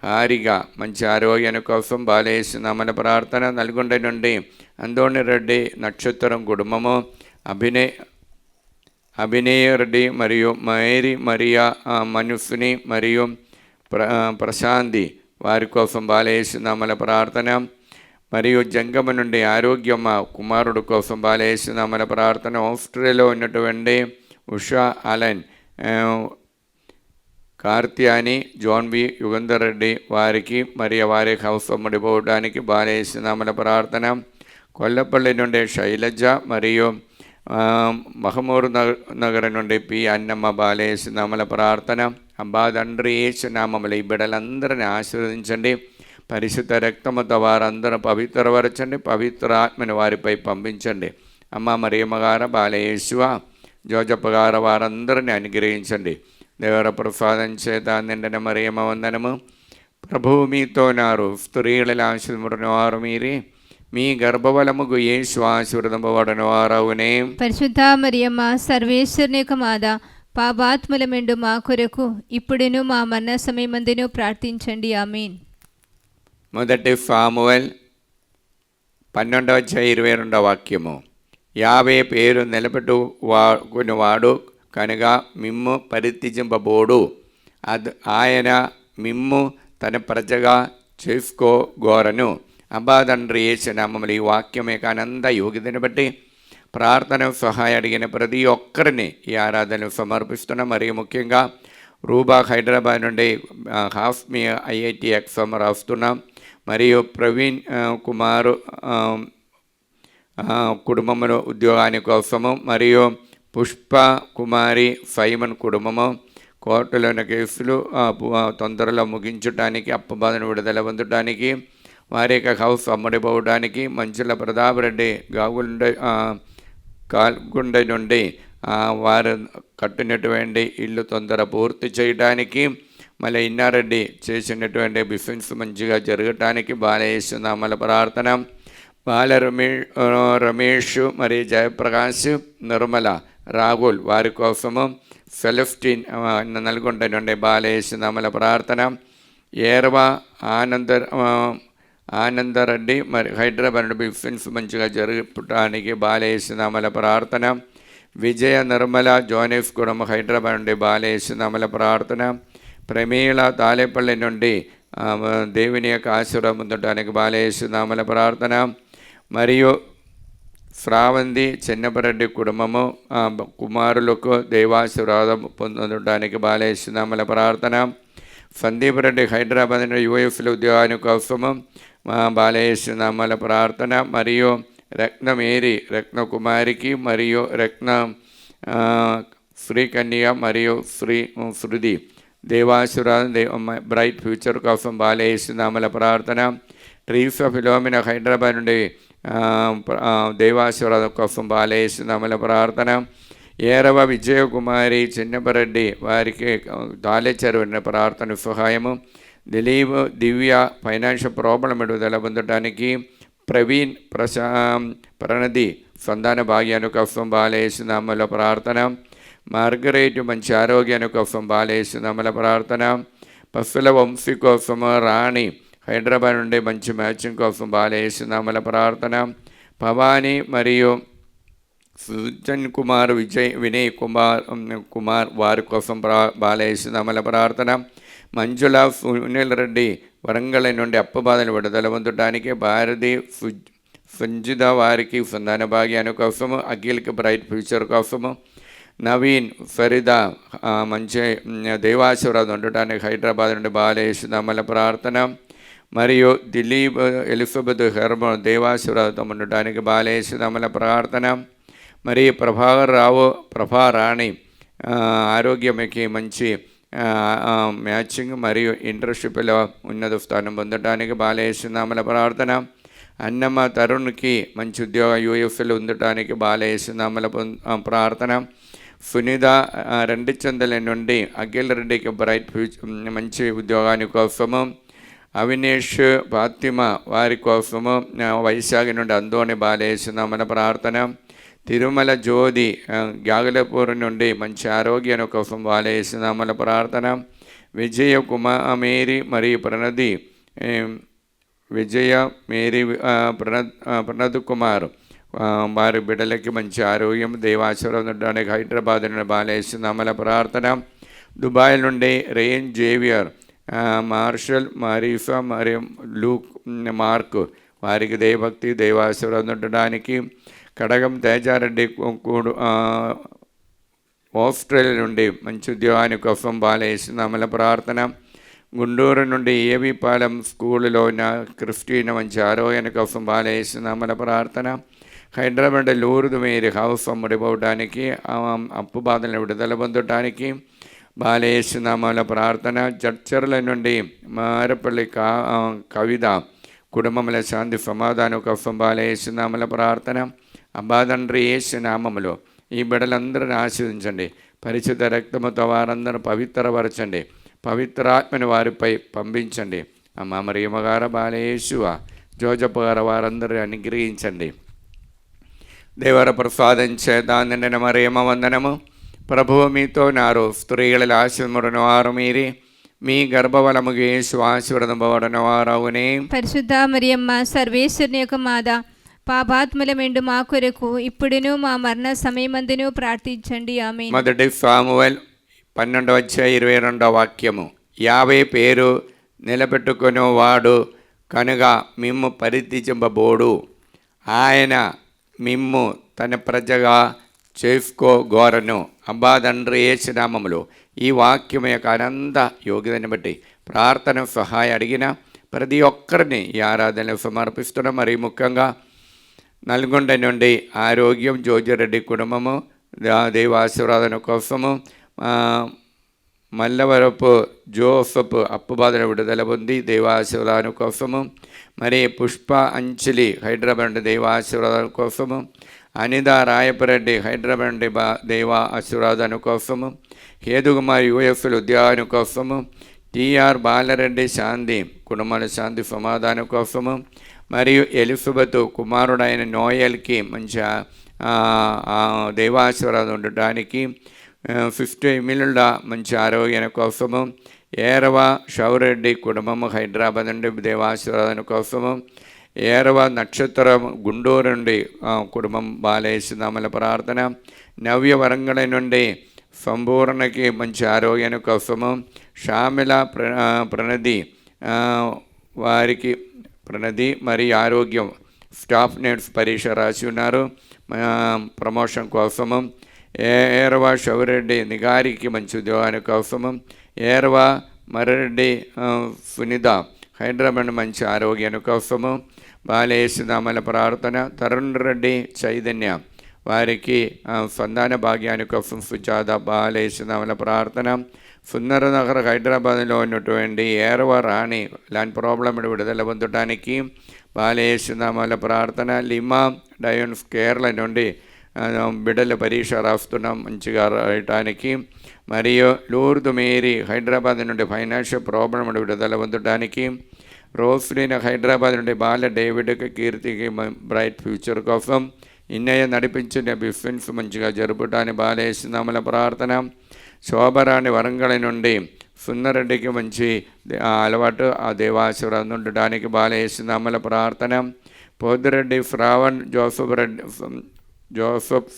హారిక మంచి ఆరోగ్యం కోసం బాలయేసునామల ప్రార్థన. నల్గొండ నుండి అందోని రెడ్డి నక్షత్రం కుటుంబము, అభినయ రెడ్డి మరియు మేరీ మరియా మనుస్ని మరియు ప్రశాంతి వారి కోసం బాలయేసునామల ప్రార్థన. మరియు జంగమ నుండి ఆరోగ్యమ్మ కుమారుడు కోసం బాలయేసునామల ప్రార్థన. ఆస్ట్రేలియాలో ఉన్నటువంటి Usha Alan Karthyani, John B, Yugandhar Reddy వారికి మరియు వారి హౌస్ ముడిపోవడానికి బాలేస్తున్నామల ప్రార్థన. కొల్లపల్లి నుండి శైలజ మరియు మహమూర్ నగర్ నుండి పి అన్నమ్మ బాలేస్తున్నామల ప్రార్థన. అబ్బా తండ్రి యేసు నామములో ఈ బిడ్డలందరినీ ఆశీర్వదించండి. పరిశుద్ధ రక్తముతో వారందరూ పవిత్రపరచండి. పవిత్ర ఆత్మని వారిపై పంపించండి. అమ్మ మరియమ్మగార, బాలయేసువ, జోజప్ప గారు వారందరినీ అనుగ్రహించండి. దేవర ప్రసాదం చేత నిండిన మరియమ్మ వందనము. ప్రభువు మీతో నారు, స్త్రీలలో ఆశీర్వదించిన వారు మీరే, మీ గర్భఫలముగు యేసు ఆశీర్వదింపబడిన వారవునే. పరిశుద్ధ మరియమ్మ సర్వేశ్వరుని యొక్క మాత, పాపాత్ముల మెండు మా కొరకు ఇప్పుడును మా మరణ సమయమందును ప్రార్థించండి. ఆమేన్. మొదటి సామువేల్ 12:22 వాక్యము. యావే పేరు నిలబెట్టుకునివాడు కనుక మిమ్ము పరిత్యజింపబోడు. ఆయన మిమ్ము తన ప్రజగా చేసుకోగోరను. అబ్బా తండ్రి యేసు నామములో ఈ వాక్యం యొక్క అనంత యోగ్యతను బట్టి ప్రార్థన సహాయం అడిగిన ప్రతి ఒక్కరిని ఈ ఆరాధనలు సమర్పిస్తున్నాం. మరియు ముఖ్యంగా రూబా హైదరాబాద్ నుండి హాఫ్ మీ ఐఐటి ఎగ్జామ్ రాస్తున్నాం. మరియు ప్రవీణ్ కుమార్ కుటుంబమును ఉద్యోగాని కోసము, మరియు పుష్ప కుమారి సైమన్ కుటుంబము కోర్టులోని కేసులు తొందరలో ముగించడానికి, అప్పబాధను విడుదల పొందడానికి, వారి యొక్క హౌస్ అమ్ముడిపోవడానికి, మంచుల ప్రతాప్ రెడ్డి కాల్గుండ నుండి వారు కట్టినటువంటి ఇల్లు తొందర పూర్తి చేయడానికి, మళ్ళీ ఇన్నారెడ్డి చేసినటువంటి బిజినెస్ మంచిగా జరగటానికి బాలయేస్తున్నామల ప్రార్థన. బాల రమేష్ మరియు జయప్రకాష్, నిర్మల, రాహుల్ వారి కోసము, సెలెస్టిన్ నల్గొండ నుండి బాలయేస్తున్నామల ప్రార్థన. ఏర్వ ఆనందరెడ్డి మరి హైదరాబాద్ నుండి బిజినెస్ మంచిగా జరగటానికి బాలయేస్తున్నామల ప్రార్థన. విజయ, నిర్మల, జోనెఫ్ కుటుంబం హైదరాబాద్ నుండి బాలయేస్తున్నామల ప్రార్థన. ప్రమీళ తాలేపల్లి నుండి దేవుని యొక్క ఆశీర్వాదం పొందడానికి బాలయేస్తున్నామల ప్రార్థన. మరియు శ్రావంతి చిన్నపరెడ్డి కుటుంబము కుమారులకు దైవాశీర్వాదం పొందడానికి బాలయేస్తున్నామల ప్రార్థన. సందీప్ రెడ్డి హైదరాబాద్ నుండి యూఎఫ్లో ఉద్యోగాని కోసము బాలయేస్తున్నామల ప్రార్థన. మరియు రత్నమేరి, రత్నకుమారికి, మరియు రత్న శ్రీకన్య మరియు శృతి దేవాశీర్వాదం బ్రైట్ ఫ్యూచర్ కోసం బాలయేస్తున్నామల ప్రార్థన. ట్రీఫ్ ఫిలోమిన హైదరాబాద్ నుండి దేవాశీర్వాదం కోసం బాలయేస్తున్నామల ప్రార్థన. ఏరవ విజయకుమారి చిన్నపరెడ్డి వారికి తాళెచెరువిన ప్రార్థన సహాయము. దిలీప్, దివ్య ఫైనాన్షియల్ ప్రాబ్లం విడుదల పొందడానికి. ప్రవీణ్, ప్రణది సంతాన భాగ్యాన్ని కోసం బాలయేస్తున్నామల ప్రార్థన. మార్గరేట్ మంచి ఆరోగ్యాన్ని కోసం బాలయేస్తున్నామల ప్రార్థన. పశుల వంశీ కోసము రాణి హైదరాబాద్ నుండి మంచి మ్యాచింగ్ కోసం బాలయేస్తున్నామల ప్రార్థన. భవానీ మరియు సుజన్ కుమార్, వినయ్ కుమార్ వారి కోసం బాలయేస్తున్నామల ప్రార్థన. మంజుల, సునీల్ రెడ్డి వరంగల్ నుండి అప్పబాధను విడుదల పొందడానికి. భారతి, సంజిత వారికి సంతాన భాగ్యాన్ని కోసము. అఖిల్కి బ్రైట్ ఫ్యూచర్ కోసము. నవీన్, ఫరీదా మంచి దేవాశీర్వాదం ఉండటానికి హైదరాబాద్ నుండి బాలయేస్తున్నామల ప్రార్థన. మరియు దిలీప్, ఎలిజబెత్, హెర్మన్ దేవాశీర్వాదం ఉండటానికి బాలయేస్తున్నామల ప్రార్థన. మరియు ప్రభాకర్ రావు, ప్రభారాణి ఆరోగ్యమకి మంచి మ్యాచింగ్ మరియు ఇంటర్న్షిప్లో ఉన్నత స్థానం పొందడానికి బాలయేస్తున్నామల ప్రార్థన. అన్నమ్మ తరుణ్కి మంచి ఉద్యోగం యూఎఫ్లో ఉండటానికి బాలయేస్తున్నామల ప్రార్థన. సునీత రెండిచందల నుండి అఖిల్ రెడ్డికి బ్రైట్ ఫ్యూచర్ మంచి ఉద్యోగాని కోసము. అవినేష్, ఫాతిమా వారి కోసము వైశాఖి నుండి అందోని బాలయేస్తున్నామల ప్రార్థన. తిరుమల జ్యోతి గాగలపూర్ నుండి మంచి ఆరోగ్యాన్ని కోసం బాలయేస్తున్నామల ప్రార్థన. విజయ కుమారి మరియు ప్రణది, విజయ మేరీ ప్రణద్ కుమార్ వారి బిడ్డలకి మంచి ఆరోగ్యం దేవాశీర్వాదం ఉండడానికి హైదరాబాద్ నుండి బాలయేస్తున్నామల ప్రార్థన. దుబాయ్ నుండి రేన్ జేవియర్, మార్షల్, మారీఫా మరియు లూక్, మార్క్ వారికి దేవభక్తి దేవాశీర్వాదం ఉండడానికి. కడగం తేజారెడ్డి ఆస్ట్రేలియా నుండి మంచి ఉద్యోగాని కోసం బాలేస్తున్నామల ప్రార్థన. గుంటూరు నుండి ఏవిపాలెం స్కూలులో ఉన్న క్రిస్టీన మంచి ఆరోగ్యాని కోసం బాలేస్తున్నామల ప్రార్థన. హైదరాబాద్ లూర్దు మేరీ హౌస్ ముడిపోవడానికి అప్పు బాధలను విడుదల పొందడానికి బాలేస్తున్నామల ప్రార్థన. చర్చర్ల నుండి మారపల్లి కవిత కుటుంబముల శాంతి సమాధానం కోసం బాలేస్తున్నామల ప్రార్థన. అబ్బా తండ్రి యేసు నామములో ఈ బిడ్డలందరిని ఆశీర్వదించండి. పరిశుద్ధ రక్తముతో వారందరూ పవిత్రపరచండి. పవిత్రాత్మని వారిపై పంపించండి. అమ్మ మరియమ్మగార బాలయేసువ జోజప్ప గారు వారందరూ అనుగ్రహించండి. దేవర ప్రసాదం చేత నిండిన మరియమ్మ వందనము. ప్రభువు మీతో నారు, స్త్రీകളിൽ ఆశీర్వదించబడిన వారు మీరే, మీ గర్భఫలముగు యేసు ఆశీర్వదింపబడిన వారవునే. పరిశుద్ధ మరియమ్మ సర్వేశ్వరుని యొక్క మాత, పాపాత్ములమెండు మా కొరకు ఇప్పుడును మా మరణ సమయమందును ప్రార్థించండి. ఆమేన్. మొదటి సామువేల్ 12:22 యావే పేరు నిలబెట్టుకుని వాడు కనుక మిమ్ము పరిత్యజింపబోడు, ఆయన మిమ్ము తన ప్రజగా చేసుకోగోరను. అబ్బా తండ్రి యేసు నామములో ఈ వాక్యం యొక్క అనంత యోగ్యతని బట్టి ప్రార్థన సహాయం అడిగిన ప్రతి ఒక్కరిని ఈ ఆరాధనలు సమర్పిస్తున్నాం. మరి ముఖ్యంగా నల్గొండ నుండి ఆరోగ్యం జోజిరెడ్డి కుటుంబము దైవాశీర్వాదన కోసము, మల్లవరపు జోసఫ్ అప్పు బాధను విడుదల పొంది దైవాశీర్వాదం కోసము, మరి పుష్ప అంజలి హైదరాబాద్ దైవాశీర్వాదం కోసము, అనిత రాయపరెడ్డి హైదరాబాద్ దైవ ఆశీర్వాదం కోసము, హేదుకుమార్ యుఎఫ్ఎల్ ఉద్యోగం కోసము, టిఆర్ బాలరెడ్డి శాంతి కుటుంబాల శాంతి సమాధానం కోసము, మరియు ఎలిజబెత్ కుమారుడైన నోయల్కి మంచి దైవాశీర్వాదం ఉండటానికి 50 మిలియన్ల మంచి ఆరోగ్యం కోసము, ఏరవ షౌరెడ్డి కుటుంబము హైదరాబాద్ నుండి దేవాశీర్వాదం కోసము, ఏరవ నక్షత్రం గుంటూరు నుండి కుటుంబం బాలేస్తున్నామల ప్రార్థన. నవ్య వరంగళ నుండి సంపూర్ణకి మంచి ఆరోగ్యం కోసము, షామిల ప్రణది వారికి ప్రణది మరి ఆరోగ్యం స్టాఫ్ నెట్స్ పరీక్ష రాసి ఉన్నారు ప్రమోషన్ కోసము, ఏరవ షౌరెడ్డి నిగారికి మంచి ఉద్యోగాని కోసము, ఏరవ మర్రెడ్డి సునీత హైదరాబాద్ మంచి ఆరోగ్యాని కోసము బాలేస్తున్నామల ప్రార్థన. తరుణ్ రెడ్డి చైతన్య వారికి సంతాన భాగ్యాని కోసం సుజాత బాలేస్తున్నామల ప్రార్థన. సుందరనగర్ హైదరాబాద్లో ఉన్నటువంటి ఏరవ రాణి లాంటి ప్రాబ్లం విడుదల పొందడానికి బాలేస్తున్నామల ప్రార్థన. లిమా డయోన్స్ కేరళ నుండి బిడ్డల పరీక్ష రాస్తున్నాం మంచిగా రాయటానికి, మరియు లూర్దు మేరీ హైదరాబాద్ నుండి ఫైనాన్షియల్ ప్రాబ్లం విడుదల పొందడానికి, రోస్లిన్ హైదరాబాద్ నుండి బాల డేవిడ్కి కీర్తికి బ్రైట్ ఫ్యూచర్ కోసం, ఇన్నయ్య నడిపించిన బిఫెన్స్ మంచిగా జరుపుటానికి బాలేస్తున్నామల ప్రార్థన. శోభరాణి వరంగళ నుండి సుందరెడ్డికి మంచి అలవాటు ఆ దేవాశీర్వాదం ఉండడానికి బాలేస్తున్నామల ప్రార్థన. పోదిరెడ్డి శ్రావణ్ జోసఫ్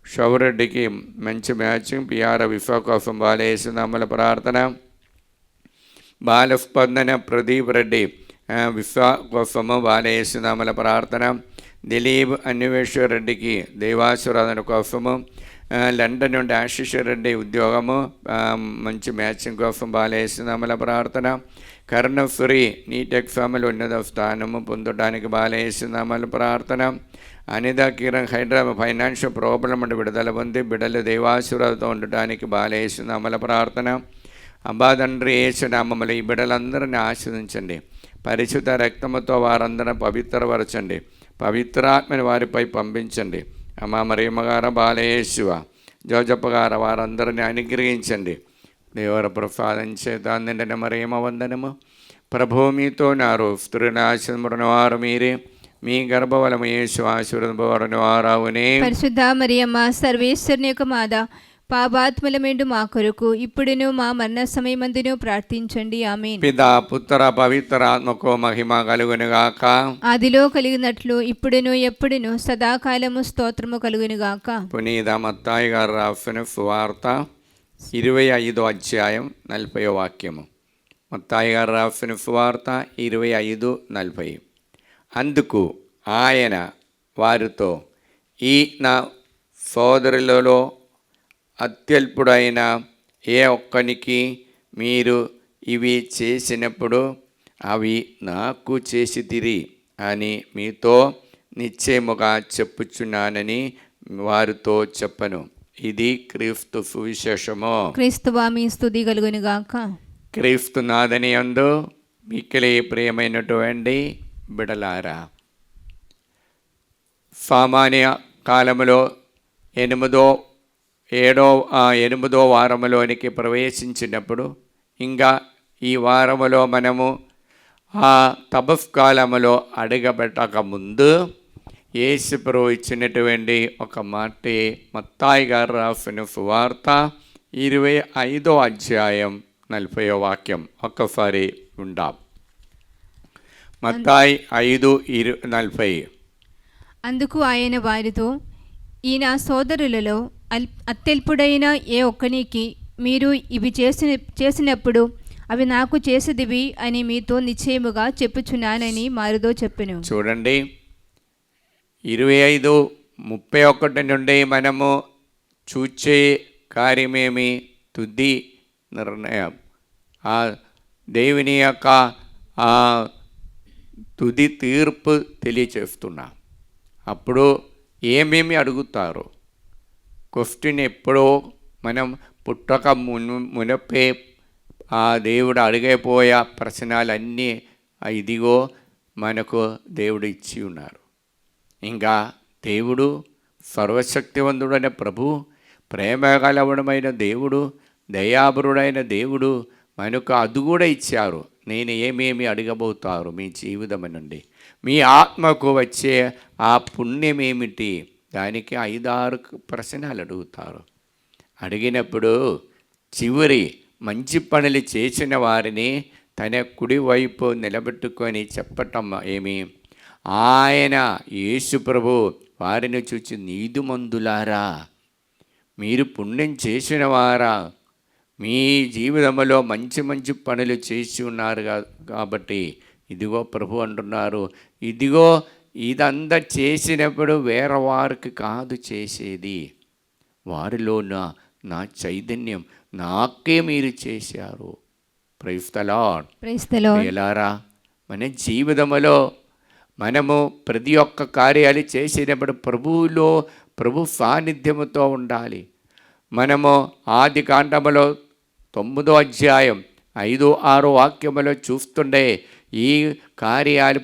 షౌరెడ్డికి మంచి మ్యాచింగ్ పిఆర్ విఫా కోసం బాలేస్తున్నామల ప్రార్థన. బాలస్పందన ప్రదీప్ రెడ్డి విఫా కోసము బాలేస్తున్నామల ప్రార్థన. దిలీప్ అన్వేశ్వర్ రెడ్డికి దైవాశీర్వాదన కోసము, లండన్ నుండి ఆశిష్ రెడ్డి ఉద్యోగము మంచి మ్యాచింగ్ కోసం బాలేస్తున్నామల ప్రార్థన. కర్ణశ్రీ నీట్ ఎగ్జామ్లో ఉన్నత స్థానము పొందడానికి బాలేస్తున్నామల ప్రార్థన. అనిత కిరణ్ హైదరాబాద్ ఫైనాన్షియల్ ప్రాబ్లం అంటే విడుదల పొంది బిడ్డలు దైవాశీర్వాదంతో ఉండటానికి బాలేస్తున్నామల ప్రార్థన. అబ్బా తండ్రి యేసు నామములో ఈ బిడ్డలందరినీ ఆశీర్వదించండి. పరిశుద్ధ రక్తముతో వారందరూ పవిత్రపరచండి. పవిత్రాత్మని వారిపై పంపించండి. అమ్మ మరియమ్మగార బాలయేసువ జోజప్ప గారు వారందరినీ అనుగ్రహించండి. దేవర ప్రసాదం చేత నిండిన మరియమ్మ వందనము. ప్రభువు మీతో నారు, స్త్రీల ఆశీర్వదింపబడిన వారు మీరే, మీ గర్భఫలము యేసు ఆశీర్వదింపబడిన వారవునే. పరిశుద్ధ మరియమ్మ సర్వేశ్వరుని యొక్క మాత, పాపాత్ములమెండు మా కొరకు ఇప్పుడును మా మరణ సమయమందును ప్రార్థించండి. ఆమేన్. పితా పుత్ర పవిత్ర ఆత్మకు మహిమ కలుగునుగాక. ఆదిలో కలిగినట్లు ఇప్పుడును ఎప్పుడును సదాకాలము స్తోత్రము కలుగునుగాక. పునీత మత్తాయి గారు రాసిన సువార్త 25:40. మత్తాయి గారు రాసిన సువార్త 25:40. అందుకు ఆయన వారితో, ఈ నా సోదరులలో అత్యల్పుడైన ఏ ఒక్కనికి మీరు ఇవి చేసినప్పుడు అవి నాకు చేసితిరి అని మీతో నిశ్చయముగా చెప్పుచున్నానని వారితో చెప్పను. ఇది క్రీస్తు సువిశేషము. క్రీస్తువా మీ స్తుతి కలుగును గాక. క్రీస్తు నాథని యందు మిక్కిలి ప్రియమైనటువంటి బిడలారా, సామాన్య కాలములో ఎనిమిదో వారములోనికి ప్రవేశించినప్పుడు, ఇంకా ఈ వారములో మనము ఆ తపస్కాలములో అడగబెట్టక ముందు యేసుప్రభువు ఇచ్చినటువంటి ఒక మాటే మత్తాయి గారు రాసిన సువార్త 25వ అధ్యాయం 40వ వాక్యం. ఒక్కసారి ఉండాం. మత్తాయి 5:40. అందుకు ఆయన వారితో, ఈ నా సోదరులలో అత్యల్పుడైన ఏ ఒక్కనికి మీరు ఇవి చేసినప్పుడు అవి నాకు చేసేదివి అని మీతో నిశ్చయముగా చెప్పుచున్నానని వారితో చెప్పెను. చూడండి, 25:31 నుండి మనము చూచే కార్యమేమి? తుది నిర్ణయం. ఆ దేవుని యొక్క తుది తీర్పు తెలియచేస్తున్నా. అప్పుడు ఏమేమి అడుగుతారు? క్వశ్చన్ ఎప్పుడో మనం పుట్టక మునపే ఆ దేవుడు అడిగిపోయే ప్రశ్నలన్నీ ఇదిగో మనకు దేవుడు ఇచ్చి ఉన్నారు. ఇంకా దేవుడు సర్వశక్తివంతుడైన ప్రభు, ప్రేమగలవడమైన దేవుడు, దయాబరుడైన దేవుడు మనకు అది కూడా ఇచ్చారు. నేను ఏమేమి అడగబోతారు మీ జీవితం నుండి? మీ ఆత్మకు వచ్చే ఆ పుణ్యం ఏమిటి? దానికి 5-6 ప్రశ్నలు అడుగుతారు. అడిగినప్పుడు చివరి మంచి పనులు చేసిన వారిని తన కుడివైపు నిలబెట్టుకొని చెప్పటం ఏమి? ఆయన యేసు ప్రభు వారిని చూచి, నీతిమంతులారా, మీరు పుణ్యం చేసిన వారా, మీ జీవితంలో మంచి మంచి పనులు చేసి ఉన్నారు కాబట్టి ఇదిగో ప్రభు అంటున్నారు, ఇదిగో ఇదంతా చేసినప్పుడు వేరే వారికి కాదు చేసేది, వారిలో నా చైతన్యం నాకే మీరు చేశారు. Praise the lord. ఎలారా మన జీవితంలో మనము ప్రతి ఒక్క కార్యాలు చేసినప్పుడు ప్రభు సాన్నిధ్యముతో ఉండాలి. మనము ఆది కాండములో 9వ అధ్యాయం 5-6 వాక్యములో చూస్తుండే ఈ కార్యాలు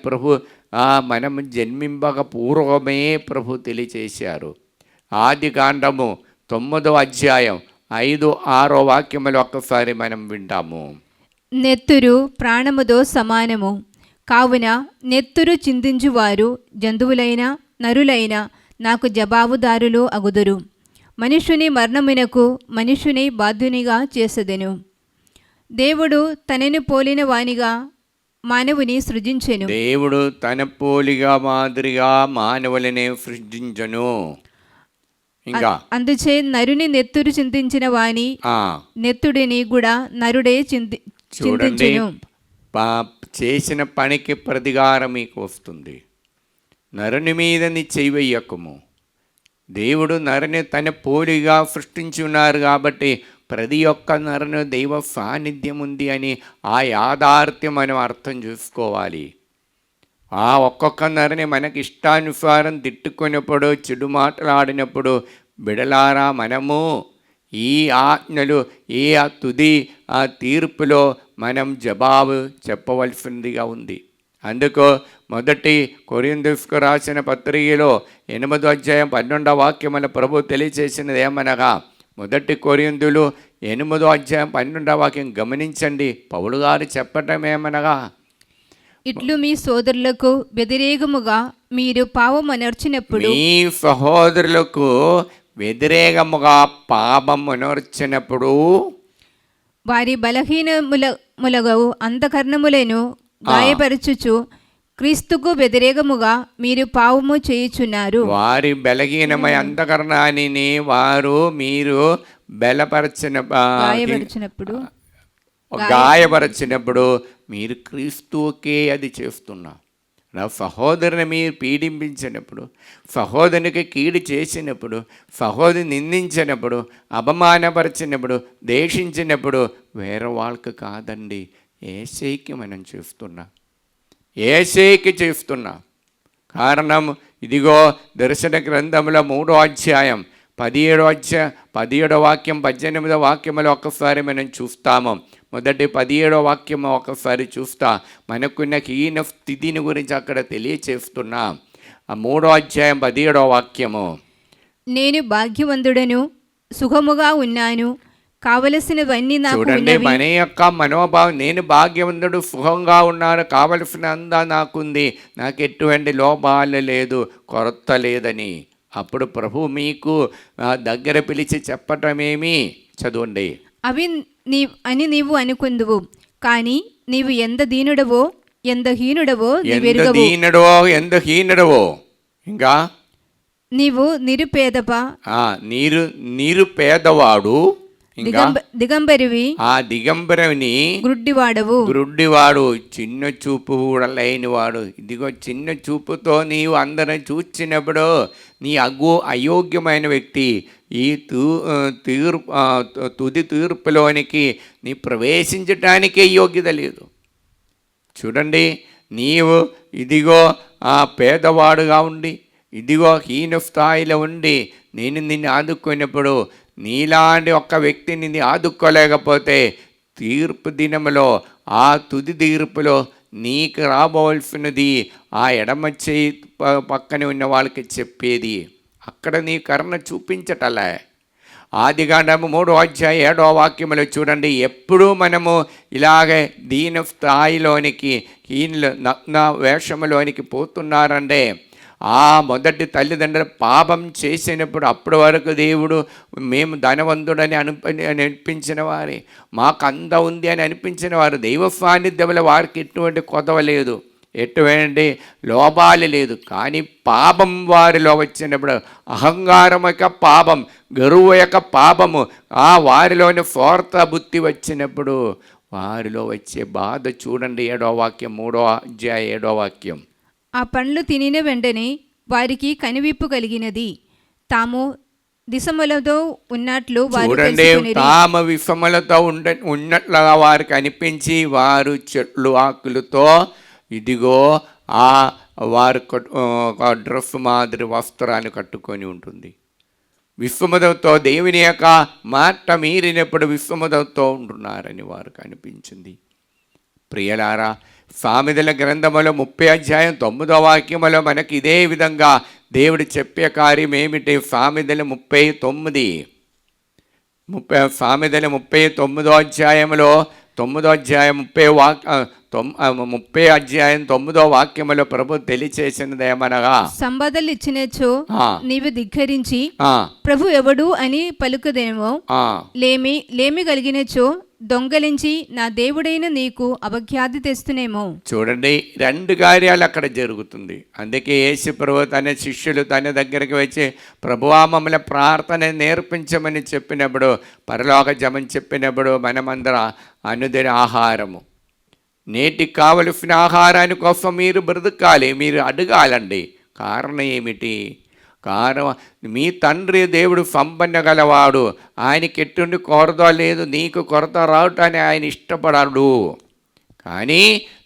మనం జన్మింపక పూర్వమే ప్రభు తెలియచేశారు. ఆది కాండము 9వ అధ్యాయం 5-6 వాక్యములు ఒక్కసారి మనం వింటాము. నెత్తురు ప్రాణముతో సమానము కావున నెత్తురు చిందించువారు జంతువులైన నరులైన నాకు జవాబుదారులు అగుదురు. మనుషుని మరణమునకు మనుషుని బాధ్యునిగా చేసెదెను. దేవుడు తనను పోలిన వానిగా మానవుని సృజించెను. దేవుడు తన పోలిగా మాదిరిగా మానవులనే సృజించెను. ఇంకా అందుచే నరుని నెత్తురు చింతించిన వాని నెత్తుడిని కూడా నరుడే చింతించెను. చేసిన పనికి ప్రతికారం మీకు వస్తుంది. నరుని మీద నీ చెయ్యి వెయ్యకము. దేవుడు నరుని తన పోలిగా సృష్టించి ఉన్నారు కాబట్టి ప్రతి ఒక్క నరుని దైవ సాన్నిధ్యం ఉంది అని ఆ యాథార్థ్యం మనం అర్థం చేసుకోవాలి. ఆ ఒక్కొక్క నరుని మనకి ఇష్టానుసారం తిట్టుకున్నప్పుడు, చెడు మాట్లాడినప్పుడు, బిడలారా మనము ఈ ఆజ్ఞలు ఈ తుది ఆ తీర్పులో మనం జవాబు చెప్పవలసిందిగా ఉంది. అందుకు మొదటి కొరింథీయులకు రాసిన పత్రికలో 8వ అధ్యాయం 12వ వాక్యమున ప్రభు తెలియచేసినది ఏమనగా, మొదటి కొరింథీయులు 8వ అధ్యాయం 12వ వాక్యం గమనించండి. పౌలు గారు చెప్పటం ఏమనగా, ఇట్లు మీ సోదరులకు వ్యతిరేకముగా మీరు పాపమునర్చినప్పుడు, మీ సహోదరులకు వ్యతిరేకముగా పాపమునర్చినప్పుడు వారి బలహీనములగు అంతఃకరణములను గాయపరచుచు క్రీస్తుకు వ్యతిరేకముగా మీరు పాపము చేయుచున్నారు. వారి బలహీనమై అంతఃకరణాన్ని మీరు గాయపరచినప్పుడు మీరు క్రీస్తుకే అది చేస్తున్నా. నా సహోదరుని మీరు పీడింపించినప్పుడు, సహోదరునికి కీడు చేసినప్పుడు, సహోదరు నిందించినప్పుడు, అవమానపరిచినప్పుడు, దేశించినప్పుడు వేరే వాళ్ళకి కాదండి, యేసేకి మనం చేస్తున్నాం. యేసేకి చేస్తున్నాం. కారణం ఇదిగో దర్శన గ్రంథంలో 3వ అధ్యాయం 17వ వాక్యం 18వ వాక్యంలో ఒక్కసారి మనం చూస్తాము. మొదటి 17వ వాక్యం ఒకసారి చూస్తా. మనకున్న హీన స్థితిని గురించి అక్కడ తెలియచేస్తున్నాం. ఆ 3వ అధ్యాయం 17వ వాక్యము. నేను భాగ్యవంతుడను, సుఖముగా ఉన్నాను, కావలసినవన్నీ నాకు చూడండి, ఉన్నవి. మన యొక్క మనోభావం, నేను భాగ్యవంతుడు, సుఖంగా ఉన్నాను, కావలసిన అందా నాకుంది, నాకు ఎటువంటి లోపాలు లేదు, కొరత లేదని. అప్పుడు ప్రభు మీకు దగ్గర పిలిచి చెప్పటమేమి, చదవండి. అవి అని నీవు అనుకుందువు, కానీ నీవు ఎంత దీనుడవో ఎంత హీనుడవో నీవెరుగవు. ఎంత హీనుడవో, ఇంకా నీవు నిరుపేదపా, నిరుపేదవాడు, ఇంకా దిగంబరివి, ఆ దిగంబరని, గ్రుడ్డివాడు, చిన్న చూపు కూడా లేనివాడు. ఇదిగో చిన్న చూపుతో నీవు అందరం చూచినప్పుడు నీ అయోగ్యమైన వ్యక్తి, ఈ తుది తీర్పులోనికి నీ ప్రవేశించటానికే యోగ్యత లేదు. చూడండి, నీవు ఇదిగో పేదవాడుగా ఉండి, ఇదిగో హీన స్థాయిలో ఉండి నేను నిన్ను ఆదుకున్నప్పుడు, నీలాంటి ఒక్క వ్యక్తిని నిన్ను ఆదుకోలేకపోతే తీర్పు దినములో, ఆ తుది తీర్పులో నీకు రాబోవలసినది ఆ ఎడమ చేయి పక్కనే ఉన్న వాళ్ళకి చెప్పేది. అక్కడ నీ కరుణ చూపించటలే. ఆదికాండము 3వ అధ్యాయం 7వ వాక్యములో చూడండి, ఎప్పుడూ మనము ఇలాగే దీన స్థాయిలోనికి, హీనులు నగ్న వేషములోనికి పోతున్నారంటే ఆ మొదటి తల్లిదండ్రులు పాపం చేసినప్పుడు అప్పటి వరకు దేవుడు మేము ధనవంతుడని అనిపించిన వారి, మాకు అంద ఉంది అని అనిపించిన వారు, దైవ సాన్నిధ్యంలో వారికి ఎటువంటి కొదవ లేదు, ఎటువంటి లోపాలు లేదు. కానీ పాపం వారిలో వచ్చినప్పుడు, అహంకారం యొక్క పాపం, గరువు యొక్క పాపము, ఆ వారిలోని స్వార్థ బుద్ధి వచ్చినప్పుడు వారిలో వచ్చే బాధ చూడండి. 7వ వాక్యం, 3వ అధ్యాయం 7వ వాక్యం. ఆ పండ్లు తినిన వెంటనే వారికి కనివిప్పు కలిగినది, తాము దిశములతో ఉన్నట్లు చూడండి, తాము విషములతో ఉన్నట్లుగా వారికి అనిపించి వారు చెట్లు ఆకులతో ఇదిగో వారు డ్రెస్ మాదిరి వస్త్రాన్ని కట్టుకొని ఉంటుంది. విశ్వముదంతో దేవుని యొక్క మాట మీరినప్పుడు విశ్వముదంతో ఉంటున్నారని వారికి అనిపించింది. ప్రియలారా, సామెతల గ్రంథములో 30వ అధ్యాయం 9వ వాక్యములో మనకి ఇదే విధంగా దేవుడు చెప్పే కార్యం ఏమిటి? సామెతల 39 39వ అధ్యాయంలో 9వ అధ్యాయం 30వ అధ్యాయం 9వ వాక్యములో ప్రభు తెలియచేసినది ఏమనగా, సంపదలు ఇచ్చినచో నీవు ధిక్కరించి ప్రభు ఎవడు అని పలుకుదేమో, లేమి కలిగినచో దొంగలించి నా దేవుడైన నీకు అపఖ్యాతి తెస్తునేమో. చూడండి, 2 కార్యాలు అక్కడ జరుగుతుంది. అందుకే యేసు ప్రభు తన శిష్యులు తన దగ్గరికి వచ్చి ప్రభువా మమ్మల్ని ప్రార్థన నేర్పించమని చెప్పినప్పుడు, పరలోక జపం చెప్పినప్పుడు మనమందరం అనుదిన ఆహారము, నేటికి కావలసిన ఆహారాని కోసం మీరు బ్రతకాలి, మీరు అడగాలండి. కారణం ఏమిటి? కారణం మీ తండ్రి దేవుడు సంపన్న గలవాడు, ఆయనకి ఎటువంటి కొరత లేదు, నీకు కొరత రావటాన్ని ఆయన ఇష్టపడడు. కానీ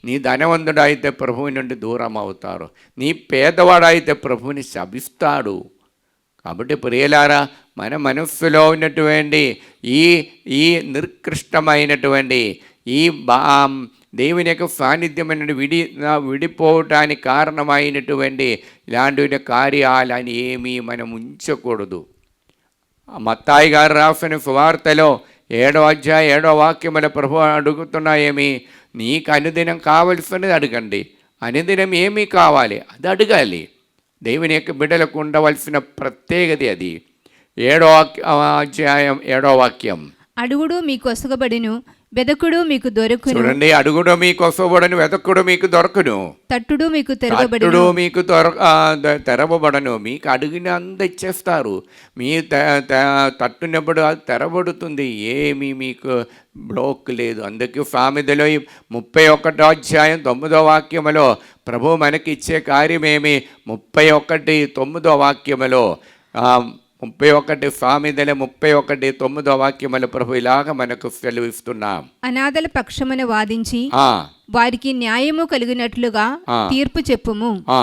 నీ ధనవంతుడు అయితే ప్రభువు నుండి దూరం అవుతారు, నీ పేదవాడైతే ప్రభువుని శపిస్తాడు. కాబట్టి ప్రియులారా, మన మనస్సులో ఉన్నటువంటి ఈ నికృష్టమైనటువంటి ఈ దేవుని యొక్క సాన్నిధ్యమైన విడిపోవటానికి కారణమైనటువంటి ఇలాంటి కార్యాలని ఏమీ మనం ఉంచకూడదు. మత్తాయి గారు రాసిన సువార్తలో 7వ అధ్యాయం 7వ వాక్యముల ప్రభు అడుగుతున్నాయేమి, నీకు అనుదినం కావలసినది అడగండి. అనుదినం ఏమీ కావాలి అది అడగాలి. దేవుని యొక్క బిడ్డలకు ఉండవలసిన ప్రత్యేకత అది. 7వ అధ్యాయం 7వ వాక్యం. అడుగుడు మీకు ఒసగబడిను, వెదకుడు మీకు దొరకును, చూడండి, అడుగుడు మీకు వసబడను, వెతకుడు మీకు దొరకును, తట్టుడు మీకు తట్టుడు తెరవబడును. మీకు తెరవబడను. మీకు అడిగిన అంత ఇచ్చేస్తారు. మీ తట్టునప్పుడు అది తెరబడుతుంది. ఏమీ మీకు బ్లోక్ లేదు. అందుకే సామెతలో 31వ అధ్యాయం 9వ వాక్యములో ప్రభు మనకి ఇచ్చే కార్యమేమి? 31:9 వాక్యములో 31 సామెతల 31:9 వాక్యముల ప్రభు ఇలాగ మనకు సెలవిస్తున్నాం. అనాథల పక్షమున వాదించి ఆ వారికి న్యాయము కలిగినట్లుగా తీర్పు చెప్పుము. ఆ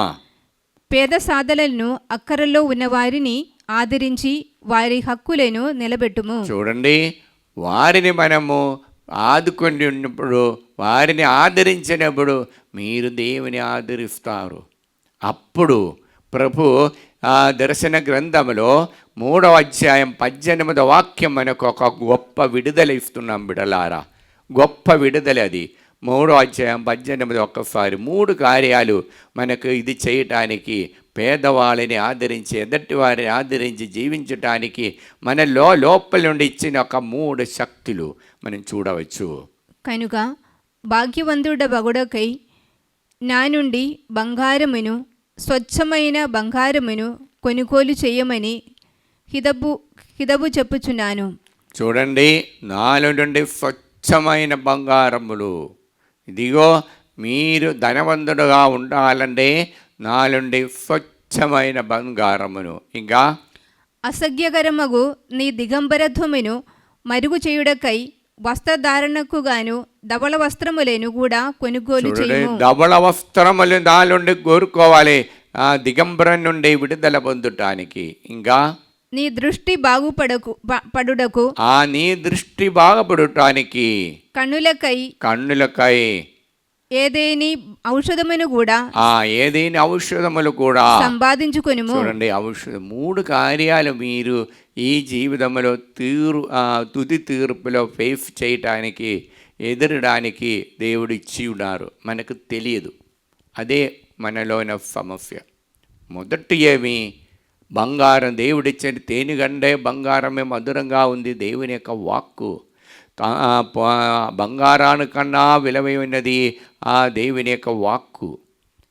పేద సాధలను అక్కరలో ఉన్న వారిని ఆదరించి వారి హక్కులను నిలబెట్టుము. చూడండి, వారిని మనము ఆదుకొని ఉన్నప్పుడు, వారిని ఆదరించినప్పుడు మీరు దేవుని ఆదరిస్తారు. అప్పుడు ప్రభు దర్శన గ్రంథములో 3వ అధ్యాయం 18వ వాక్యం మనకు ఒక గొప్ప విడుదల ఇస్తున్నాం బిడలారా. గొప్ప విడుదల అది. 3వ అధ్యాయం 18 ఒక్కసారి 3 కార్యాలు మనకు ఇది చేయటానికి, పేదవాళ్ళని ఆదరించి, ఎదటి వారిని ఆదరించి జీవించటానికి మన లోపల నుండి ఇచ్చిన ఒక 3 శక్తులు మనం చూడవచ్చు. కనుక భాగ్యవంతుడవగుటకై నా నుండి బంగారమును, స్వచ్ఛమైన బంగారమును కొనుగోలు చేయమని హిదబు చెప్పుచున్నాను. చూడండి, నాలో నుండి స్వచ్ఛమైన బంగారములు. ఇదిగో, మీరు ధనవంతుడుగా ఉండాలంటే నాలుండి స్వచ్ఛమైన బంగారమును, ఇంకా అసహ్యకరమగు నీ దిగంబరత్వమును మరుగు చేయుడకై వస్త్రధారణకు గాను ధవళ వస్త్రములను కూడా కొనుగోలు చేయము. ధవళ వస్త్రములు నాలుండి కోరుకోవాలి, ఆ దిగంబరం నుండి విడుదల పొందటానికి. ఇంకా నీ దృష్టి పడుటకు, నీ దృష్టి బాగుపడటానికి, కన్నులకై ఏదేని ఔషధమును కూడా, ఏదేని ఔషధములు కూడా సంపాదించుకొనుము. చూడండి, ఔషధం 3 కార్యాలు మీరు ఈ జీవితంలో తుది తీర్పులో ఫేస్ చేయటానికి, ఎదురడానికి దేవుడు ఇచ్చి ఉన్నారు. మనకు తెలియదు. అదే మనలోని సమస్య. మొదటి ఏమి? బంగారం. దేవుడిచ్చిన తేనెగండే బంగారమే మధురంగా ఉంది దేవుని యొక్క వాక్కు. బంగారానికన్నా విలువైనది ఆ దేవుని యొక్క వాక్కు.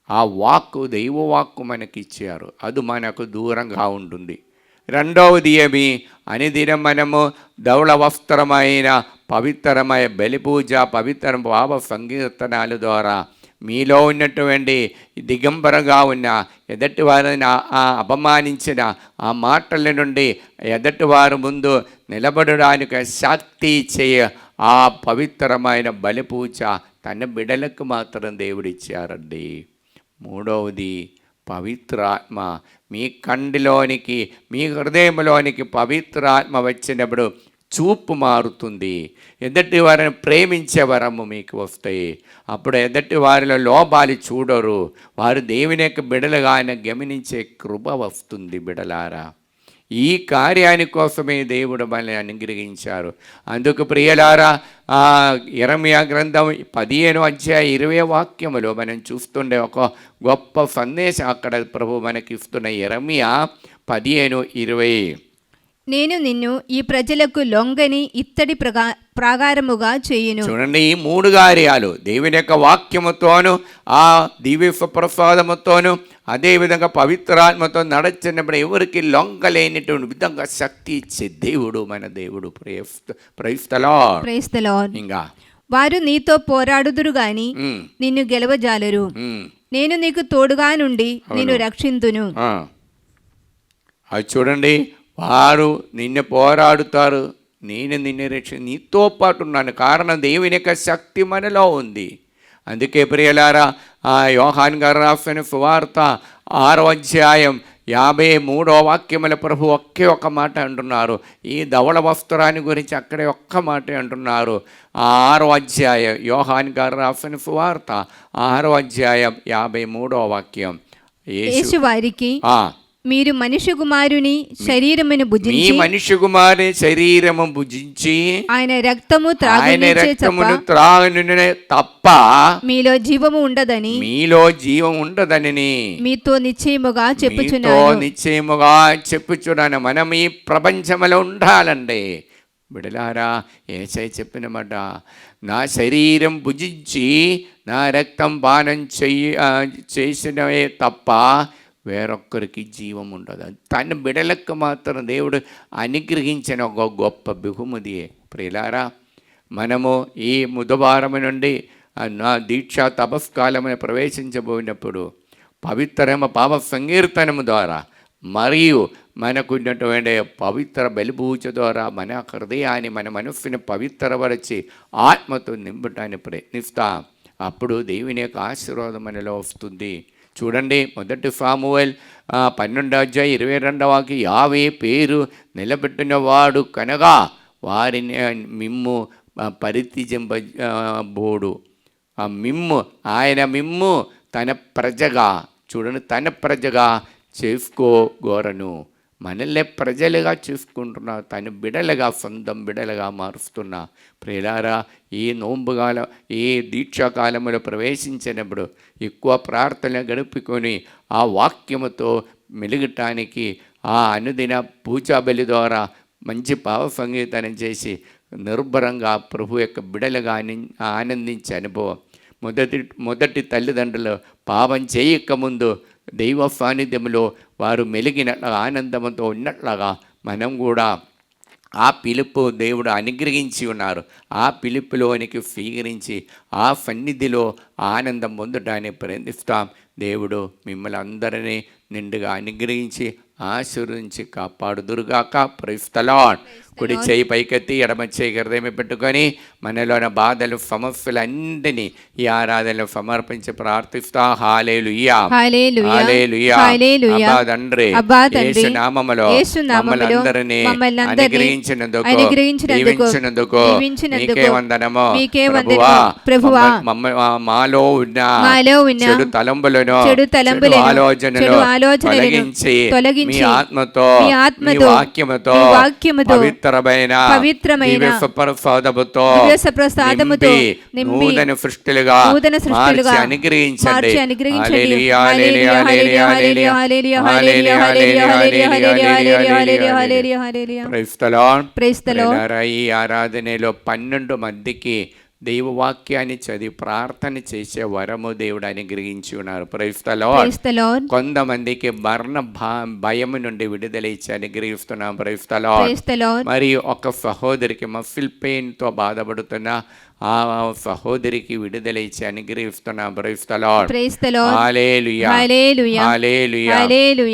ఆ వాక్కు, దైవ వాక్కు మనకిచ్చారు. అది మనకు దూరంగా ఉంటుంది. రెండవది ఏమి? అనుదినం మనము ధవళ వస్త్రమైన పవిత్రమైన బలిపూజ, పవిత్ర భావ సంకీర్తనాల ద్వారా మీలో ఉన్నటువంటి దిగంబరగా ఉన్న ఎదటి వారిని అపమానించిన ఆ మాటల నుండి ఎదటి వారి ముందు నిలబడడానికి శక్తి ఇచ్చే ఆ పవిత్రమైన బలిపూజ తన బిడలకు మాత్రం దేవుడిచ్చారండి. మూడవది పవిత్రాత్మ. మీ కండిలోనికి, మీ హృదయంలోనికి పవిత్రాత్మ వచ్చినప్పుడు చూపు మారుతుంది. ఎదటి వారిని ప్రేమించే వరము మీకు వస్తాయి. అప్పుడు ఎదటి వారిలో లోపాలు చూడరు. వారు దేవుని యొక్క బిడలుగా ఆయన గమనించే కృప వస్తుంది. బిడలారా, ఈ కార్యాని కోసమే దేవుడు మనల్ని అనుగ్రహించారు. అందుకు ప్రియలారా, యెరెమయా గ్రంథం 15వ అధ్యాయం 20వ వాక్యములో మనం చూస్తుండే ఒక గొప్ప సందేశం అక్కడ ప్రభు మనకి ఇస్తున్న. యెరెమయా 15:20. నేను నిన్ను ఈ ప్రజలకు లొంగని ఇత్తడి ప్రాకారముగా చేయును. చూడండి, ఈ 3 కార్యాలు దేవుని యొక్క వాక్యముతోను, ఆ దివ్య ప్రసాదముతోను, అదేవిధంగా పవిత్రాత్మతో నడచినప్పుడు ఎవరికి లొంగలేనిటువంటి విధంగా శక్తి ఇచ్చే దేవుడు మన దేవుడు. Praise the lord. ఇంకా వారు నీతో పోరాడుదురు గాని నిన్ను గెలవజాలరు. నేను నీకు తోడుగా నుండి నిన్ను రక్షింతును. అది చూడండి, వారు నిన్ను పోరాడుతారు, నేను నిన్ను నీతో పాటు ఉన్నాను. కారణం దేవుని యొక్క శక్తి మనలో ఉంది. అందుకే ప్రియలారా, యోహాన్ గారు రాసిన సువార్త 6వ అధ్యాయం 53వ వాక్యముల ప్రభు ఒకే ఒక్క మాట అంటున్నారు. ఈ ధవళ వస్త్రాన్ని గురించి అక్కడే ఒక్క మాట అంటున్నారు. 6వ అధ్యాయం యోహాన్ గారు రాసిన సువార్త 6వ అధ్యాయం 53వ వాక్యం. యేసు వారికి, మీరు మనిషి కుమారుని శరీరమును భుజించి, మనిషి కుమారుని శరీరము భుజించి ఆయన రక్తము త్రాగునే తప్ప మీలో జీవము ఉండదని మీతో నిశ్చయముగా చెప్పుచున్నాను. మనం ఈ ప్రపంచంలో ఉండాలండి. బిడలారా, యేసయ్య చెప్పిన మాట, నా శరీరం భుజించి నా రక్తం పానం చేసినవే తప్ప వేరొక్కరికి జీవం ఉండదు. తన బిడలకు మాత్రం దేవుడు అనుగ్రహించిన ఒక గొప్ప బహుమతియే. ప్రియులారా, మనము ఈ బుధవారం నుండి నా దీక్షా తపస్కాలమని ప్రవేశించబోయినప్పుడు పవిత్రమ పాప సంకీర్తనము ద్వారా మరియు మనకున్నటువంటి పవిత్ర బలిపూజ ద్వారా మన హృదయాన్ని, మన మనస్సుని పవిత్రపరిచి ఆత్మతో నింపటాన్ని ప్రయత్నిస్తాం. అప్పుడు దేవుని యొక్క ఆశీర్వాదం మనలో వస్తుంది. చూడండి, 1 సామువేల్ 12:22 యావే పేరు నిలబెట్టినవాడు కనగా వారిని మిమ్ము పరిత్యజింపబోడు. ఆయన మిమ్ము తన ప్రజగా, చూడండి, తన ప్రజగా చేసుకోగోరను. మనల్ని ప్రజలుగా చూసుకుంటున్నా, తన బిడలుగా, సొంతం బిడలుగా మారుస్తున్నా. ప్రియులారా, ఈ నోంబుకాలం, ఈ దీక్షాకాలంలో ప్రవేశించినప్పుడు ఎక్కువ ప్రార్థన గడుపుకొని ఆ వాక్యముతో మెలుగటానికి ఆ అనుదిన పూజా బలి ద్వారా మంచి పావ సంగీతం చేసి నిర్భరంగా ప్రభు యొక్క బిడలుగా ఆనందించే అనుభవం. మొదటి తల్లిదండ్రులు పాపం చేయకముందు దైవ సాన్నిధ్యంలో వారు మెలిగినట్లుగా ఆనందంతో ఉన్నట్లుగా మనం కూడా ఆ పిలుపు దేవుడు అనుగ్రహించి ఉన్నారు. ఆ పిలుపులోనికి స్వీకరించి ఆ సన్నిధిలో ఆనందం పొందటానికి ప్రయత్నిస్తాం. దేవుడు మిమ్మల్ని అందరినీ నిండుగా అనుగ్రహించి ఆశీర్వదించి కాపాడుదురుగాక. Praise the lord. కుడి చేయి పైకెత్తి ఎడమ చేయి హృదయం పెట్టుకొని మనలోని బాధలు, సమస్యలన్నింటినీ ఈ ఆరాధనలో సమర్పించి ప్రార్థిస్తా. హల్లెలూయా, హల్లెలూయా. అబ్బా తండ్రి, యేసు నామములో మమ్మల్ని అందరినీ అనుగ్రహించినందుకు, దీవించినందుకు నీకే వందనము. ప్రభువా, మాలో ఉన్న చెడు తలంపులను, చెడు ఆలోచనలు తొలగించి మీ ఆత్మతో, మీ వాక్యముతో పవిత్రమైన ప్రసాదముతో నింపి నూతన సృష్టిలుగా మార్చి అనుగ్రహించండి. Hallelujah, hallelujah, hallelujah, hallelujah, hallelujah, hallelujah. Praise the Lord. Praise the Lord. ఈ ఆరాధనలో 12 మందికి దైవవాక్యాన్ని చదివి ప్రార్థన చేసే వరము దేవుడు అనుగ్రహించి ఉన్నారు. Praise the lord. కొంతమందికి మరణ భయం నుండి విడుదల ఇచ్చి అనుగ్రహిస్తున్నాం. Praise the lord. మరియు ఒక సహోదరికి మసిల్ పెయిన్ తో బాధపడుతున్న ఆ సహోదరికి విడుదల ఇచ్చి అనుగ్రహిస్తున్నాం. Praise the Lord. Hallelujah, hallelujah, hallelujah.